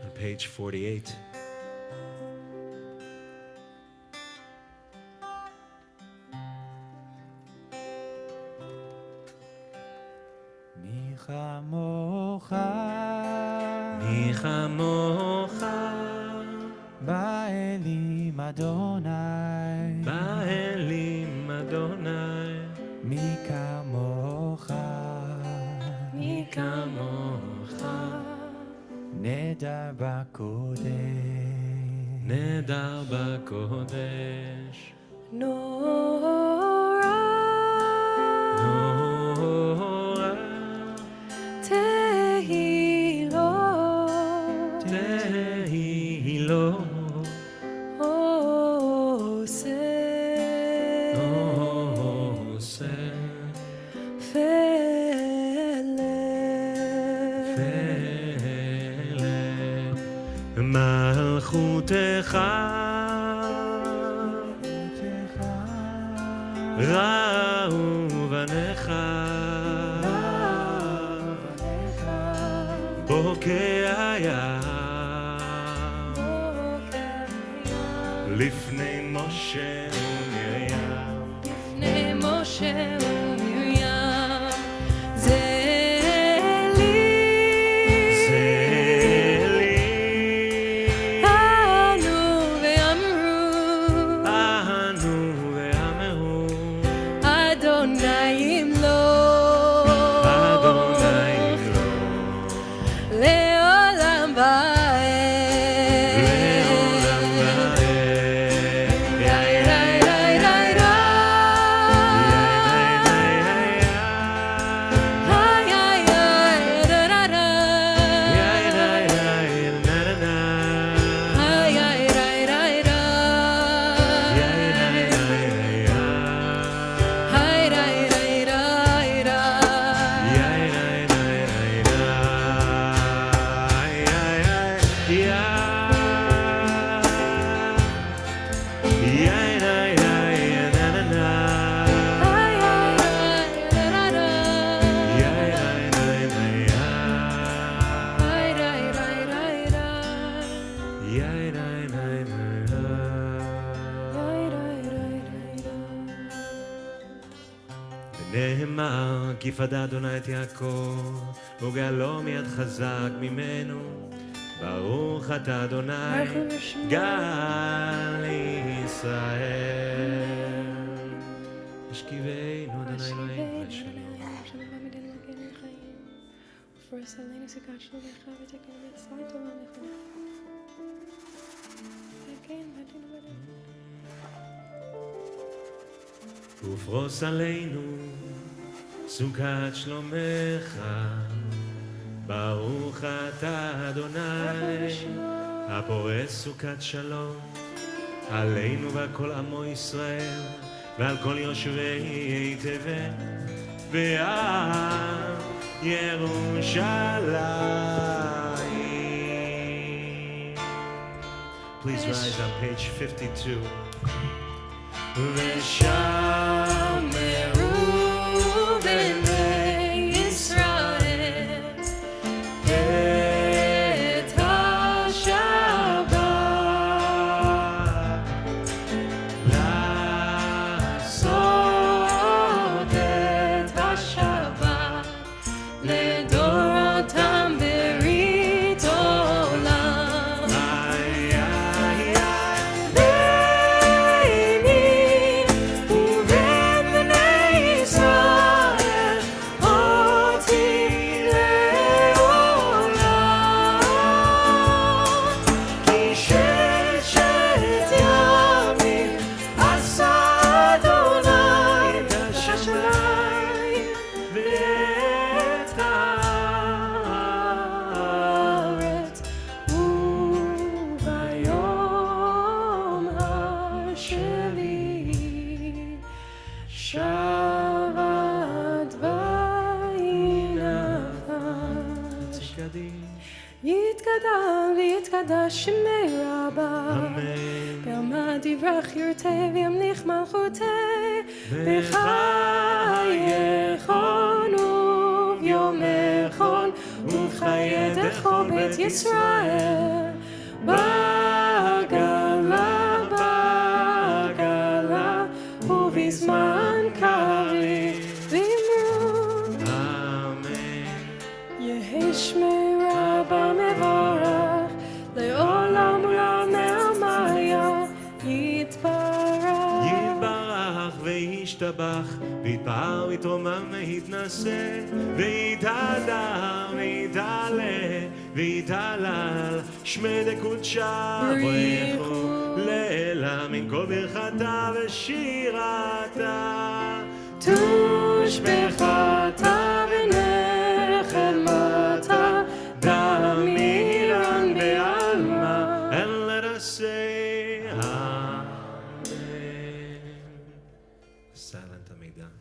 Speaker 1: On page 48.
Speaker 3: מי כמוך,
Speaker 1: מי כמוך,
Speaker 3: באלים אדוני,
Speaker 1: באלים אדוני,
Speaker 3: מי כמוך,
Speaker 1: מי כמוך,
Speaker 3: נדר בקודש,
Speaker 1: נדר בקודש,
Speaker 2: נורא
Speaker 1: נורא
Speaker 2: תהילו
Speaker 1: תהילו
Speaker 2: עושה
Speaker 1: עושה מלכותך ראו בניך בוקע ים לפני משה ומרים,
Speaker 2: לפני משה ומרים. זה לי אנו ואמרו אדוני ימלוך לעולם ועד.
Speaker 1: נאמר כי פדה אדוני את יעקב וגאלו מיד חזק ממנו. ברוך אתה אדוני גאל ישראל. השכיבנו אדוני אלוהינו לשלום.
Speaker 2: ופרס עלינו סיכת שלומך ותקן מצוות טובה נכונה. תקן ותקן
Speaker 1: ופרוס עלינו סוכת שלומך. ברוך אתה אדוני הפורס סוכת שלום עלינו ועל כל עמו ישראל ועל כל יושבי תבל ועל ירושלים. Please rise on page 52.
Speaker 2: ושמרו בני ישראל את השבת לעשות את השבת לדורותם ברית עולם. ביני ובין בני ישראל אותי לעולם. כי ששת ימים עשה אדוני את השמיים ואת הארץ, וביום השביעי שבת וינפש. יתגדל ויתקדש שמי רבה, בעלמא יברך ירתה וימליך מלכותה, בחייכון וביומכון ובחיי דכל בית ישראל, בגלה בגלה ובזמן קריב אמרו יהי שמי רבה מבורך לעולם עולם נעמיה יתברך.
Speaker 1: יתברך וישתבח ויתפאר ויתרומם ויתנשא ויתהדר ויתעלה ויתהלל שמי דקודשה ברכו לילה מן כל ברכתה ושירתה תושבחתה ונחמתה דמירן בעלמא. And let us say Amen. Silent Amidah.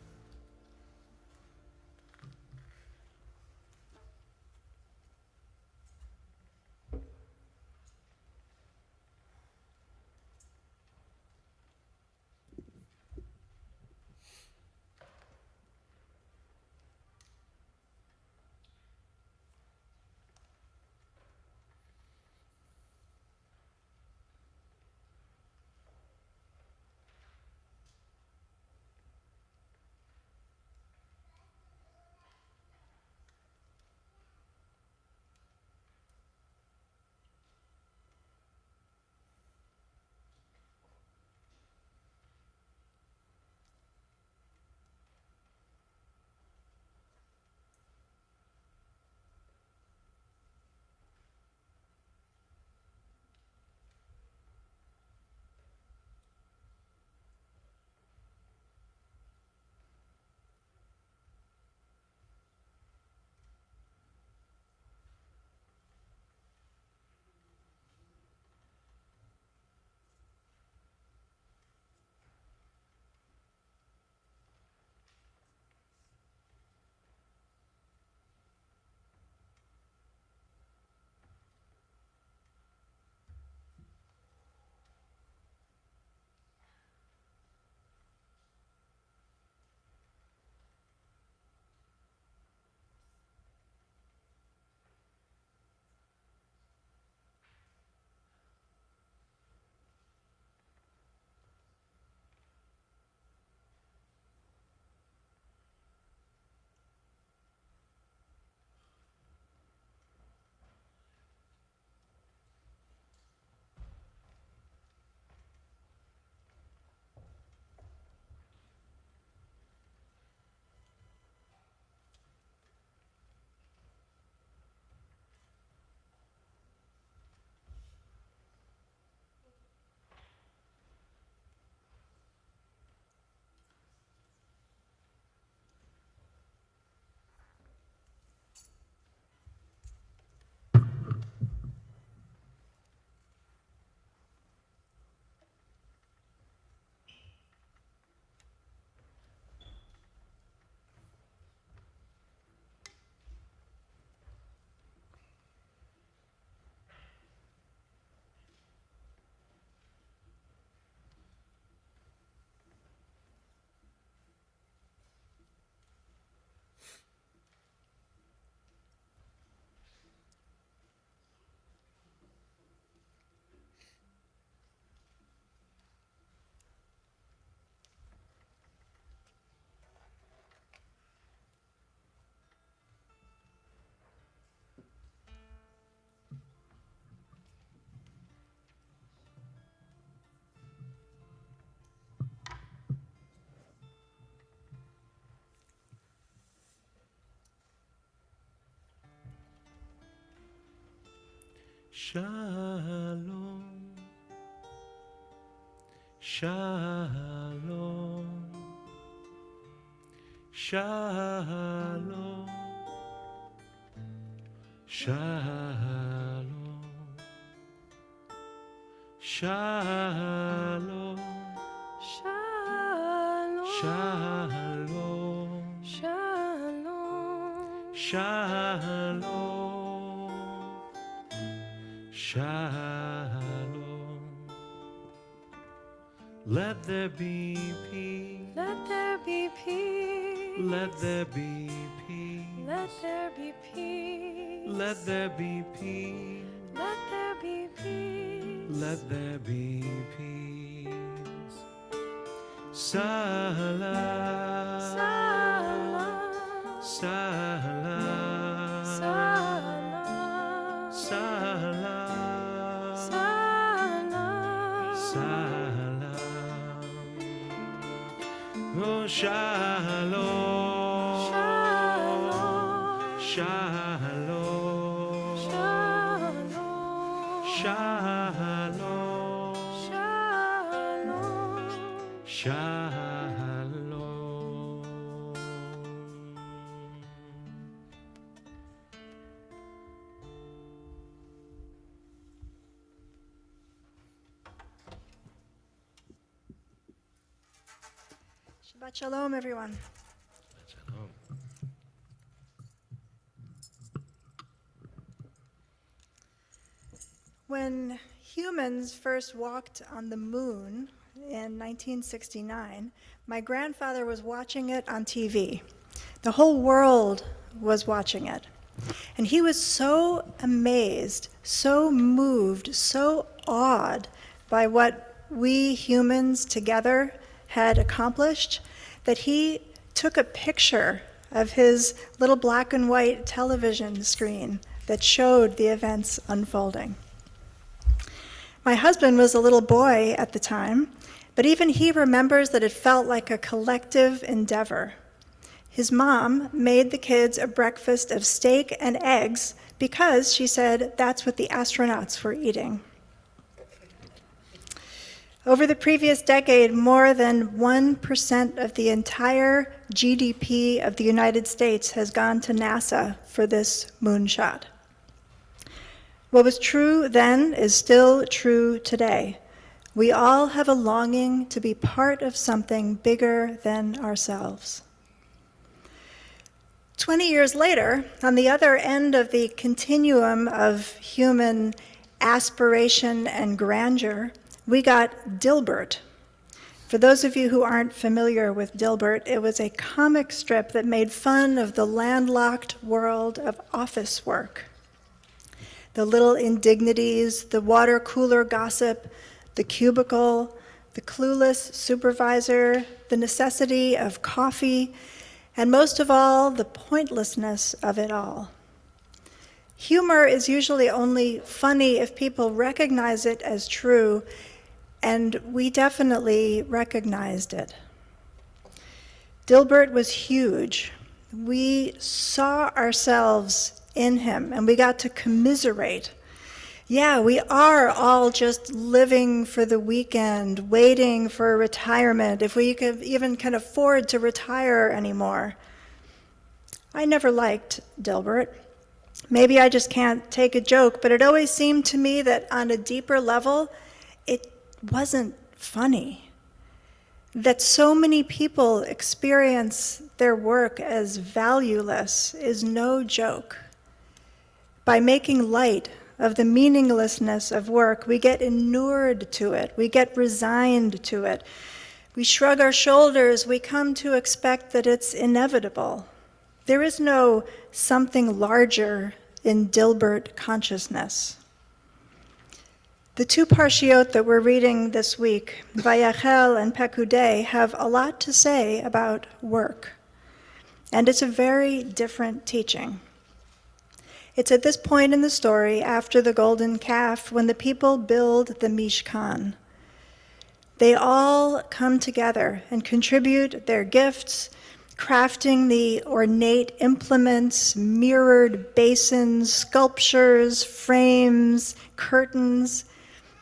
Speaker 1: Shalom. Shalom. Shalom. Shalom. Shalom.
Speaker 2: Shalom.
Speaker 1: Shalom.
Speaker 2: Shalom.
Speaker 1: Shalom. Shalom. Let there be peace.
Speaker 2: Let there be peace.
Speaker 1: Let there be peace.
Speaker 2: Let there be peace.
Speaker 1: Let there be peace.
Speaker 2: Let there be peace.
Speaker 1: Let there be peace. Salam.
Speaker 2: Salam.
Speaker 1: Salam.
Speaker 2: Salam.
Speaker 1: Salam.
Speaker 2: Salam.
Speaker 1: Salam. Oh, shalom.
Speaker 2: Shalom.
Speaker 1: Shalom.
Speaker 2: Shalom.
Speaker 1: Shalom.
Speaker 2: Shalom.
Speaker 1: Shalom.
Speaker 9: Shabbat shalom, everyone.
Speaker 1: Shalom.
Speaker 9: When humans first walked on the moon in 1969, my grandfather was watching it on TV. The whole world was watching it. And he was so amazed, so moved, so awed by what we humans together had accomplished that he took a picture of his little black and white television screen that showed the events unfolding. My husband was a little boy at the time, but even he remembers that it felt like a collective endeavor. His mom made the kids a breakfast of steak and eggs because, she said, that's what the astronauts were eating. Over the previous decade, more than 1% of the entire GDP of the United States has gone to NASA for this moonshot. What was true then is still true today. We all have a longing to be part of something bigger than ourselves. 20 years later, on the other end of the continuum of human aspiration and grandeur, we got Dilbert. For those of you who aren't familiar with Dilbert, it was a comic strip that made fun of the landlocked world of office work. The little indignities, the water cooler gossip, the cubicle, the clueless supervisor, the necessity of coffee, and most of all, the pointlessness of it all. Humor is usually only funny if people recognize it as true, and we definitely recognized it. Dilbert was huge. We saw ourselves in him, and we got to commiserate. Yeah, we are all just living for the weekend, waiting for retirement, if we even can afford to retire anymore. I never liked Dilbert. Maybe I just can't take a joke, but it always seemed to me that on a deeper level, it wasn't funny. That so many people experience their work as valueless is no joke. By making light of the meaninglessness of work, we get inured to it, we get resigned to it. We shrug our shoulders, we come to expect that it's inevitable. There is no something larger in Dilbert consciousness. The two parshiot that we're reading this week, Vayachel and Pekudei, have a lot to say about work. And it's a very different teaching. It's at this point in the story, after the golden calf, when the people build the Mishkan. They all come together and contribute their gifts, crafting the ornate implements, mirrored basins, sculptures, frames, curtains.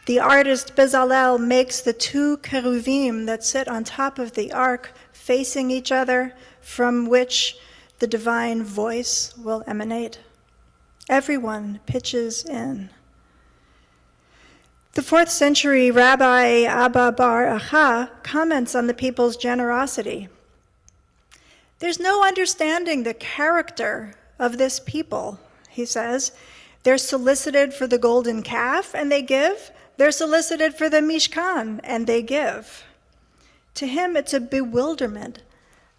Speaker 9: The artist Bezalel makes the two cheruvim that sit on top of the ark facing each other, from which the divine voice will emanate. Everyone pitches in. The 4th century Rabbi Abba Bar Acha comments on the people's generosity. There's no understanding the character of this people, he says. They're solicited for the golden calf, and they give. They're solicited for the Mishkan, and they give. To him, it's a bewilderment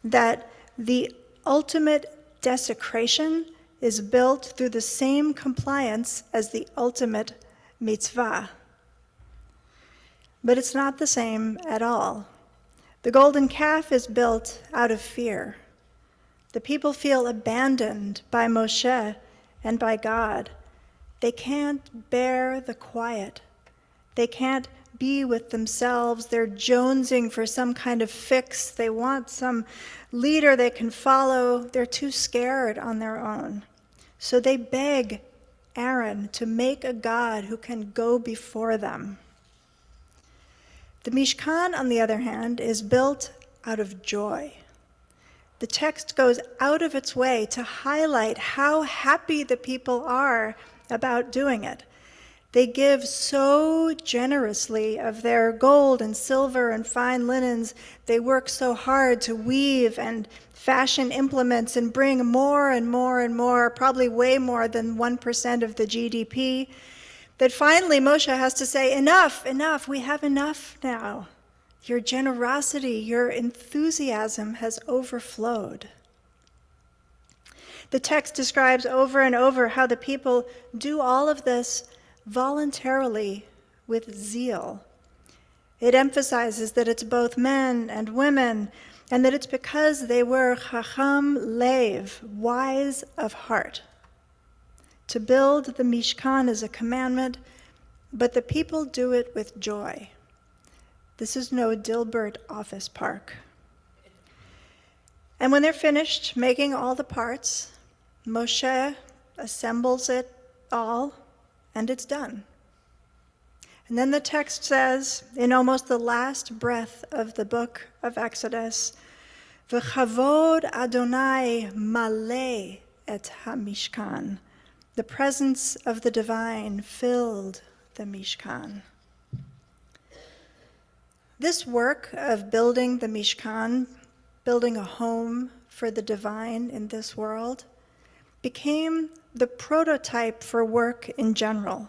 Speaker 9: that the ultimate desecration is built through the same compliance as the ultimate mitzvah. But it's not the same at all. The golden calf is built out of fear. The people feel abandoned by Moshe and by God. They can't bear the quiet. They can't be with themselves. They're jonesing for some kind of fix. They want some leader they can follow. They're too scared on their own. So they beg Aaron to make a God who can go before them. The Mishkan, on the other hand, is built out of joy. The text goes out of its way to highlight how happy the people are about doing it. They give so generously of their gold and silver and fine linens. They work so hard to weave and fashion implements and bring more and more and more, probably way more than 1% of the GDP, that finally Moshe has to say, enough, enough, we have enough now. Your generosity, your enthusiasm has overflowed. The text describes over and over how the people do all of this voluntarily with zeal. It emphasizes that it's both men and women, and that it's because they were chacham lev, wise of heart. To build the Mishkan is a commandment, but the people do it with joy. This is no Dilbert office park. And when they're finished making all the parts, Moshe assembles it all, and it's done. And then the text says, in almost the last breath of the book of Exodus, V'chavod Adonai maleh et ha-mishkan. The presence of the divine filled the Mishkan. This work of building the Mishkan, building a home for the divine in this world, became the prototype for work in general.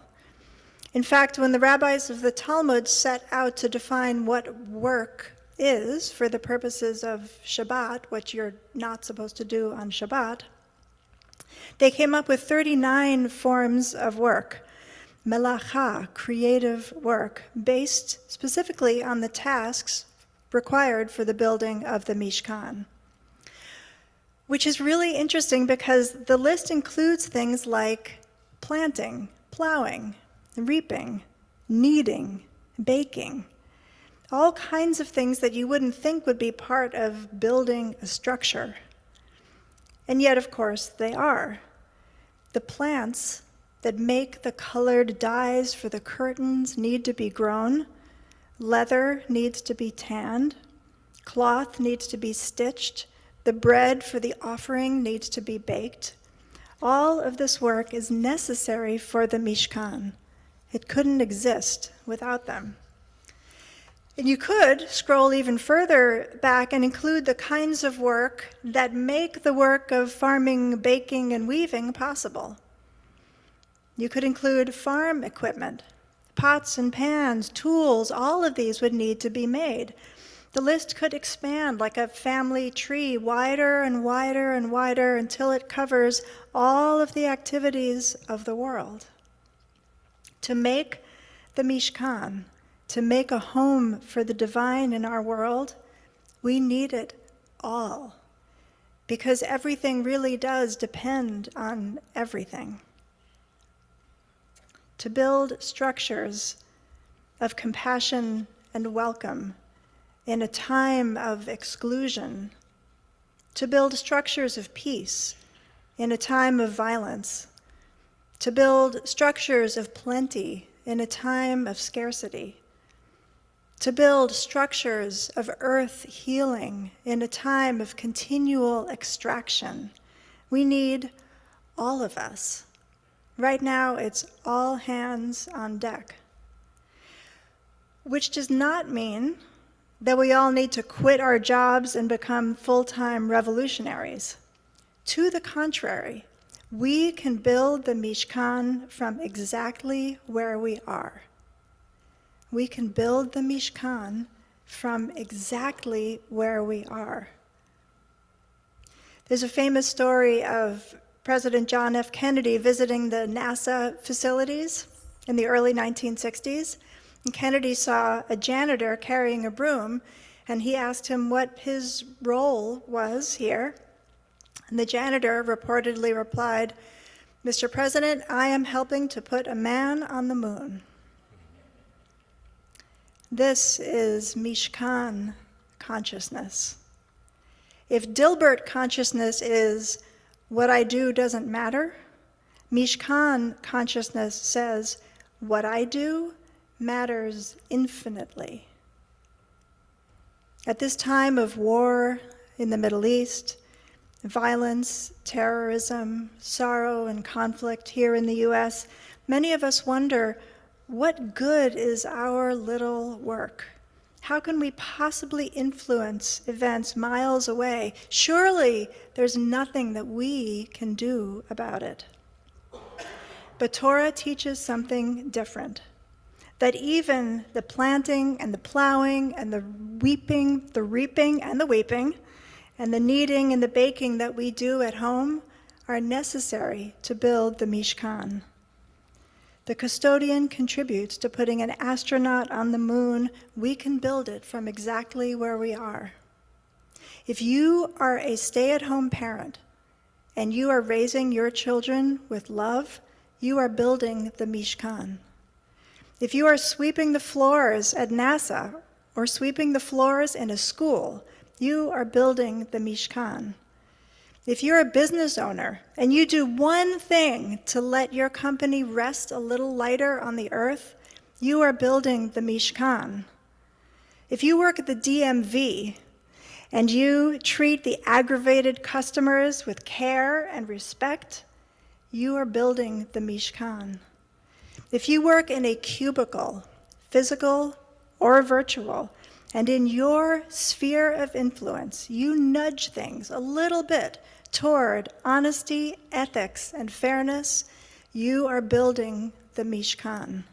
Speaker 9: In fact, when the rabbis of the Talmud set out to define what work is for the purposes of Shabbat, what you're not supposed to do on Shabbat, they came up with 39 forms of work. Melacha, creative work, based specifically on the tasks required for the building of the Mishkan. Which is really interesting because the list includes things like planting, plowing, reaping, kneading, baking, all kinds of things that you wouldn't think would be part of building a structure. And yet, of course, they are. The plants that make the colored dyes for the curtains need to be grown. Leather needs to be tanned. Cloth needs to be stitched. The bread for the offering needs to be baked. All of this work is necessary for the Mishkan. It couldn't exist without them. And you could scroll even further back and include the kinds of work that make the work of farming, baking, and weaving possible. You could include farm equipment, pots and pans, tools, all of these would need to be made. The list could expand like a family tree, wider and wider and wider until it covers all of the activities of the world. To make the Mishkan, to make a home for the divine in our world, we need it all, because everything really does depend on everything. To build structures of compassion and welcome in a time of exclusion, to build structures of peace in a time of violence, to build structures of plenty in a time of scarcity, to build structures of earth healing in a time of continual extraction. We need all of us. Right now, it's all hands on deck, which does not mean that we all need to quit our jobs and become full-time revolutionaries. To the contrary, we can build the Mishkan from exactly where we are. We can build the Mishkan from exactly where we are. There's a famous story of President John F. Kennedy visiting the NASA facilities in the early 1960s. And Kennedy saw a janitor carrying a broom, and he asked him what his role was here. And the janitor reportedly replied, "Mr. President, I am helping to put a man on the moon." This is Mishkan consciousness. If Dilbert consciousness is what I do doesn't matter, Mishkan consciousness says what I do matters infinitely. At this time of war in the Middle East, violence, terrorism, sorrow, and conflict here in the US, many of us wonder, what good is our little work? How can we possibly influence events miles away? Surely there's nothing that we can do about it. But Torah teaches something different, that even the planting and the plowing and the reaping and the weeping and the kneading and the baking that we do at home are necessary to build the Mishkan. The custodian contributes to putting an astronaut on the moon. We can build it from exactly where we are. If you are a stay-at-home parent and you are raising your children with love, you are building the Mishkan. If you are sweeping the floors at NASA or sweeping the floors in a school, you are building the Mishkan. If you're a business owner and you do one thing to let your company rest a little lighter on the earth, you are building the Mishkan. If you work at the DMV and you treat the aggravated customers with care and respect, you are building the Mishkan. If you work in a cubicle, physical or virtual, and in your sphere of influence, you nudge things a little bit toward honesty, ethics, and fairness, you are building the Mishkan.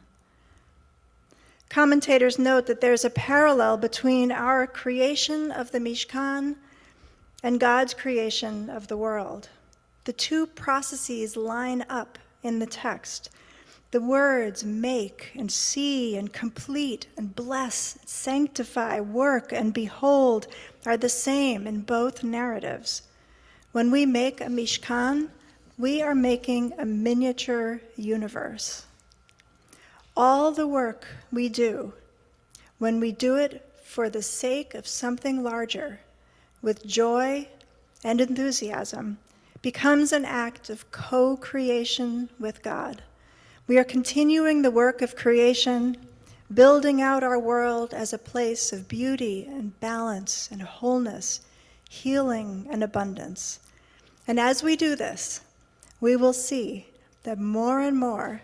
Speaker 9: Commentators note that there's a parallel between our creation of the Mishkan and God's creation of the world. The two processes line up in the text. The words make and see and complete and bless, sanctify, work, and behold are the same in both narratives. When we make a Mishkan, we are making a miniature universe. All the work we do, when we do it for the sake of something larger, with joy and enthusiasm, becomes an act of co-creation with God. We are continuing the work of creation, building out our world as a place of beauty and balance and wholeness, healing and abundance. And as we do this, we will see that more and more,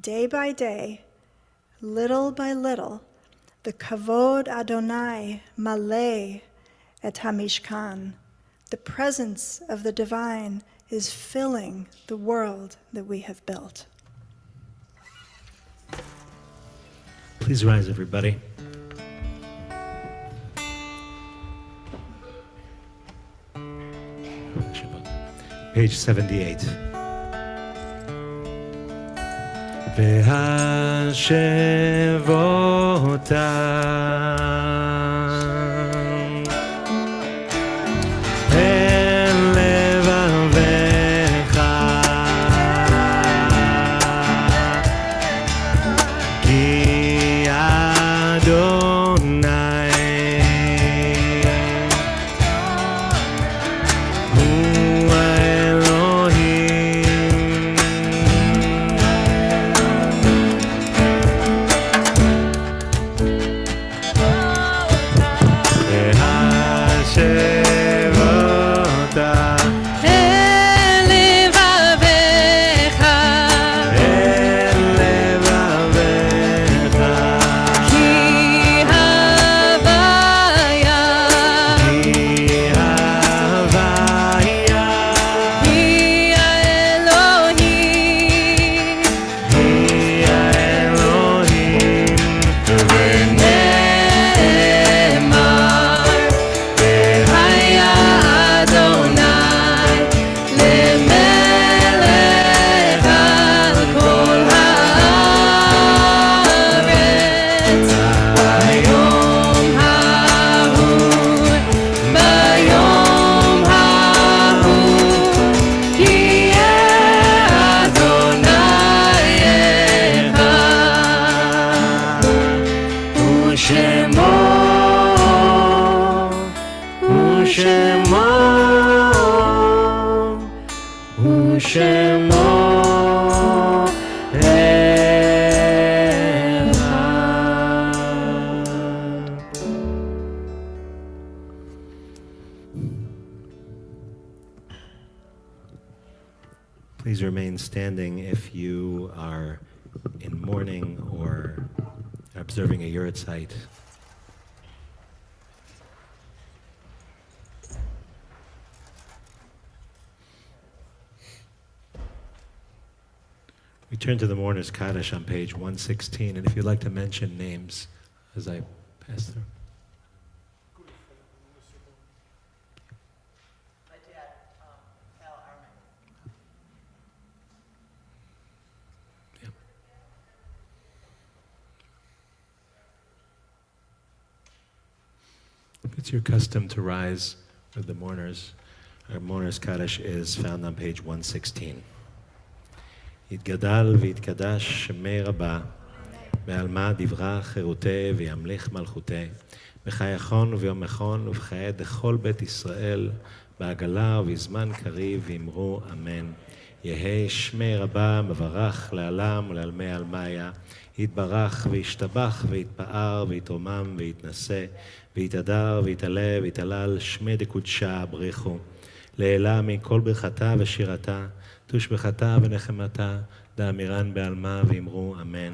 Speaker 9: day by day, little by little, the Kavod Adonai Maleh et HaMishkan, the presence of the divine, is filling the world that we have built.
Speaker 1: Please rise, everybody. Page 78.
Speaker 4: והשב אותם אל לבביך כי אדוני
Speaker 1: Please remain standing if you are in mourning or observing a yurtzeit. We turn to the Mourner's Kaddish on page 116, and if you'd like to mention names as I pass through. It's your custom to rise with the mourners. Our Mourner's Kaddish is found on page 116. יתגדל ויתקדש שמי רבה, בעלמא דברה חירותי וימליך מלכותי, בחייכון וביום מכון ובחיי דכל בית ישראל, בעגלה ובזמן קריב ואמרו אמן. יהי שמי רבה מברך לעלם ולעלמי עלמיה, יתברך וישתבח ויתפאר ויתרומם ויתנשא, ויתהדר ויתעלה ויתהלל שמי דקודשה בריחו, לעילה מכל ברכתה ושירתה, תושבחתה ונחמתה, דאמירן בעלמה ואמרו אמן.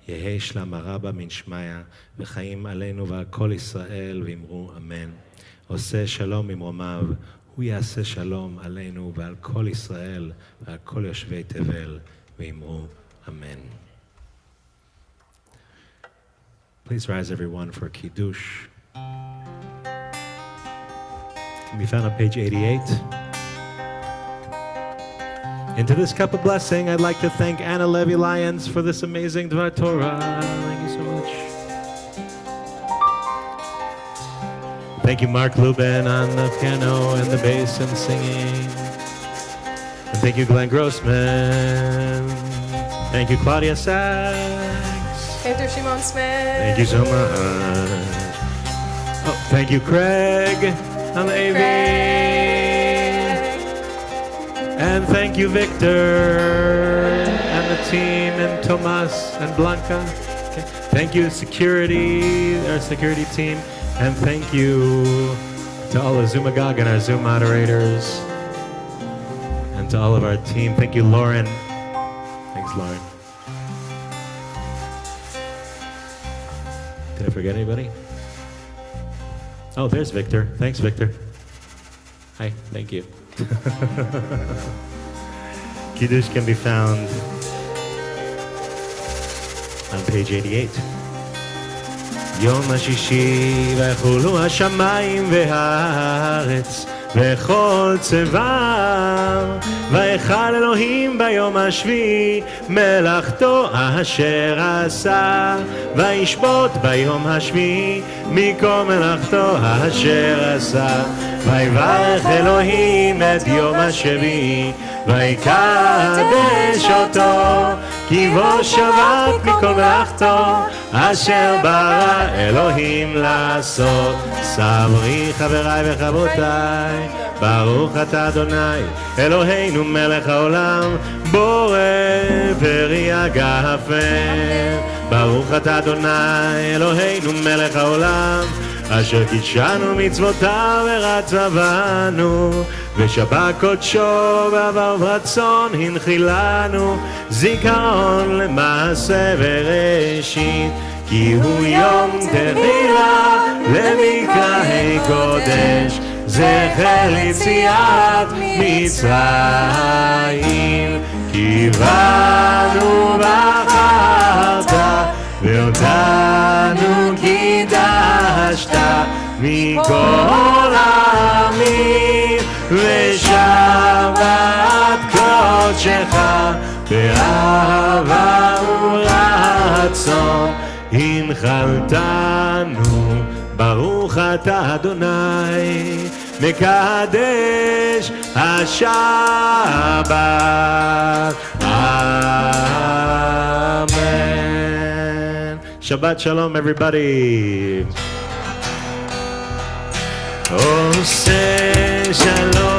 Speaker 1: יהי שלמה רבה מן שמיה, וחיים עלינו ועל כל ישראל ואמרו אמן. עושה שלום ממרומיו, הוא יעשה שלום עלינו ועל כל ישראל ועל כל יושבי תבל ואמרו אמן. Please rise everyone for Kiddush. Can be found on page 88. Into this cup of blessing, I'd like to thank Anna Levy Lyons for this amazing Dvar Torah. Thank you so much. Thank you, Mark Lubin, on the piano and the bass and singing. And thank you, Glenn Grossman. Thank you, Claudia Sachs.
Speaker 2: Thank you, Shimon Smith.
Speaker 1: Thank you so much. Oh, thank you, Craig, on the AV. And thank you, Victor, and the team, and Tomas, and Blanca. Okay. Thank you, security, our security team. And thank you to all the Zoomagog and our Zoom moderators. And to all of our team. Thank you, Lauren. Thanks, Lauren. Did I forget anybody? Oh, there's Victor. Thanks, Victor. Hi, thank you. Kiddush can be found on page 88. יום השישי ויחולו השמיים והארץ וכל צבאם, ויכל אלוהים ביום השביעי מלאכתו אשר עשה, וישבות ביום השביעי מכל מלאכתו אשר עשה, ויברך אלוהים את יום השביעי ויקדש אותו, כי בו שבת מכל מלאכתו אשר ברא אלוהים לעשות. סברי חבריי וחברותיי, ברוך אתה אדוני אלוהינו מלך העולם, בורא פרי הגפן. ברוך אתה אדוני אלוהינו מלך העולם, אשר קידשנו מצוותיו ורצה בנו, ושבע קודשו בעבר ורצון הנחילנו, זיכרון למעשה וראשית, כי הוא יום תחילה למקראי קודש, זכר ליציאת מצרים. כי באנו בחרת ואותנו קידשת מכל העמים, ושבת קודשך באהבה ורצון הנחלתנו. ברוך אתה אדוני מקדש השבת. אמן. Shabbat shalom, everybody. Ose shalom.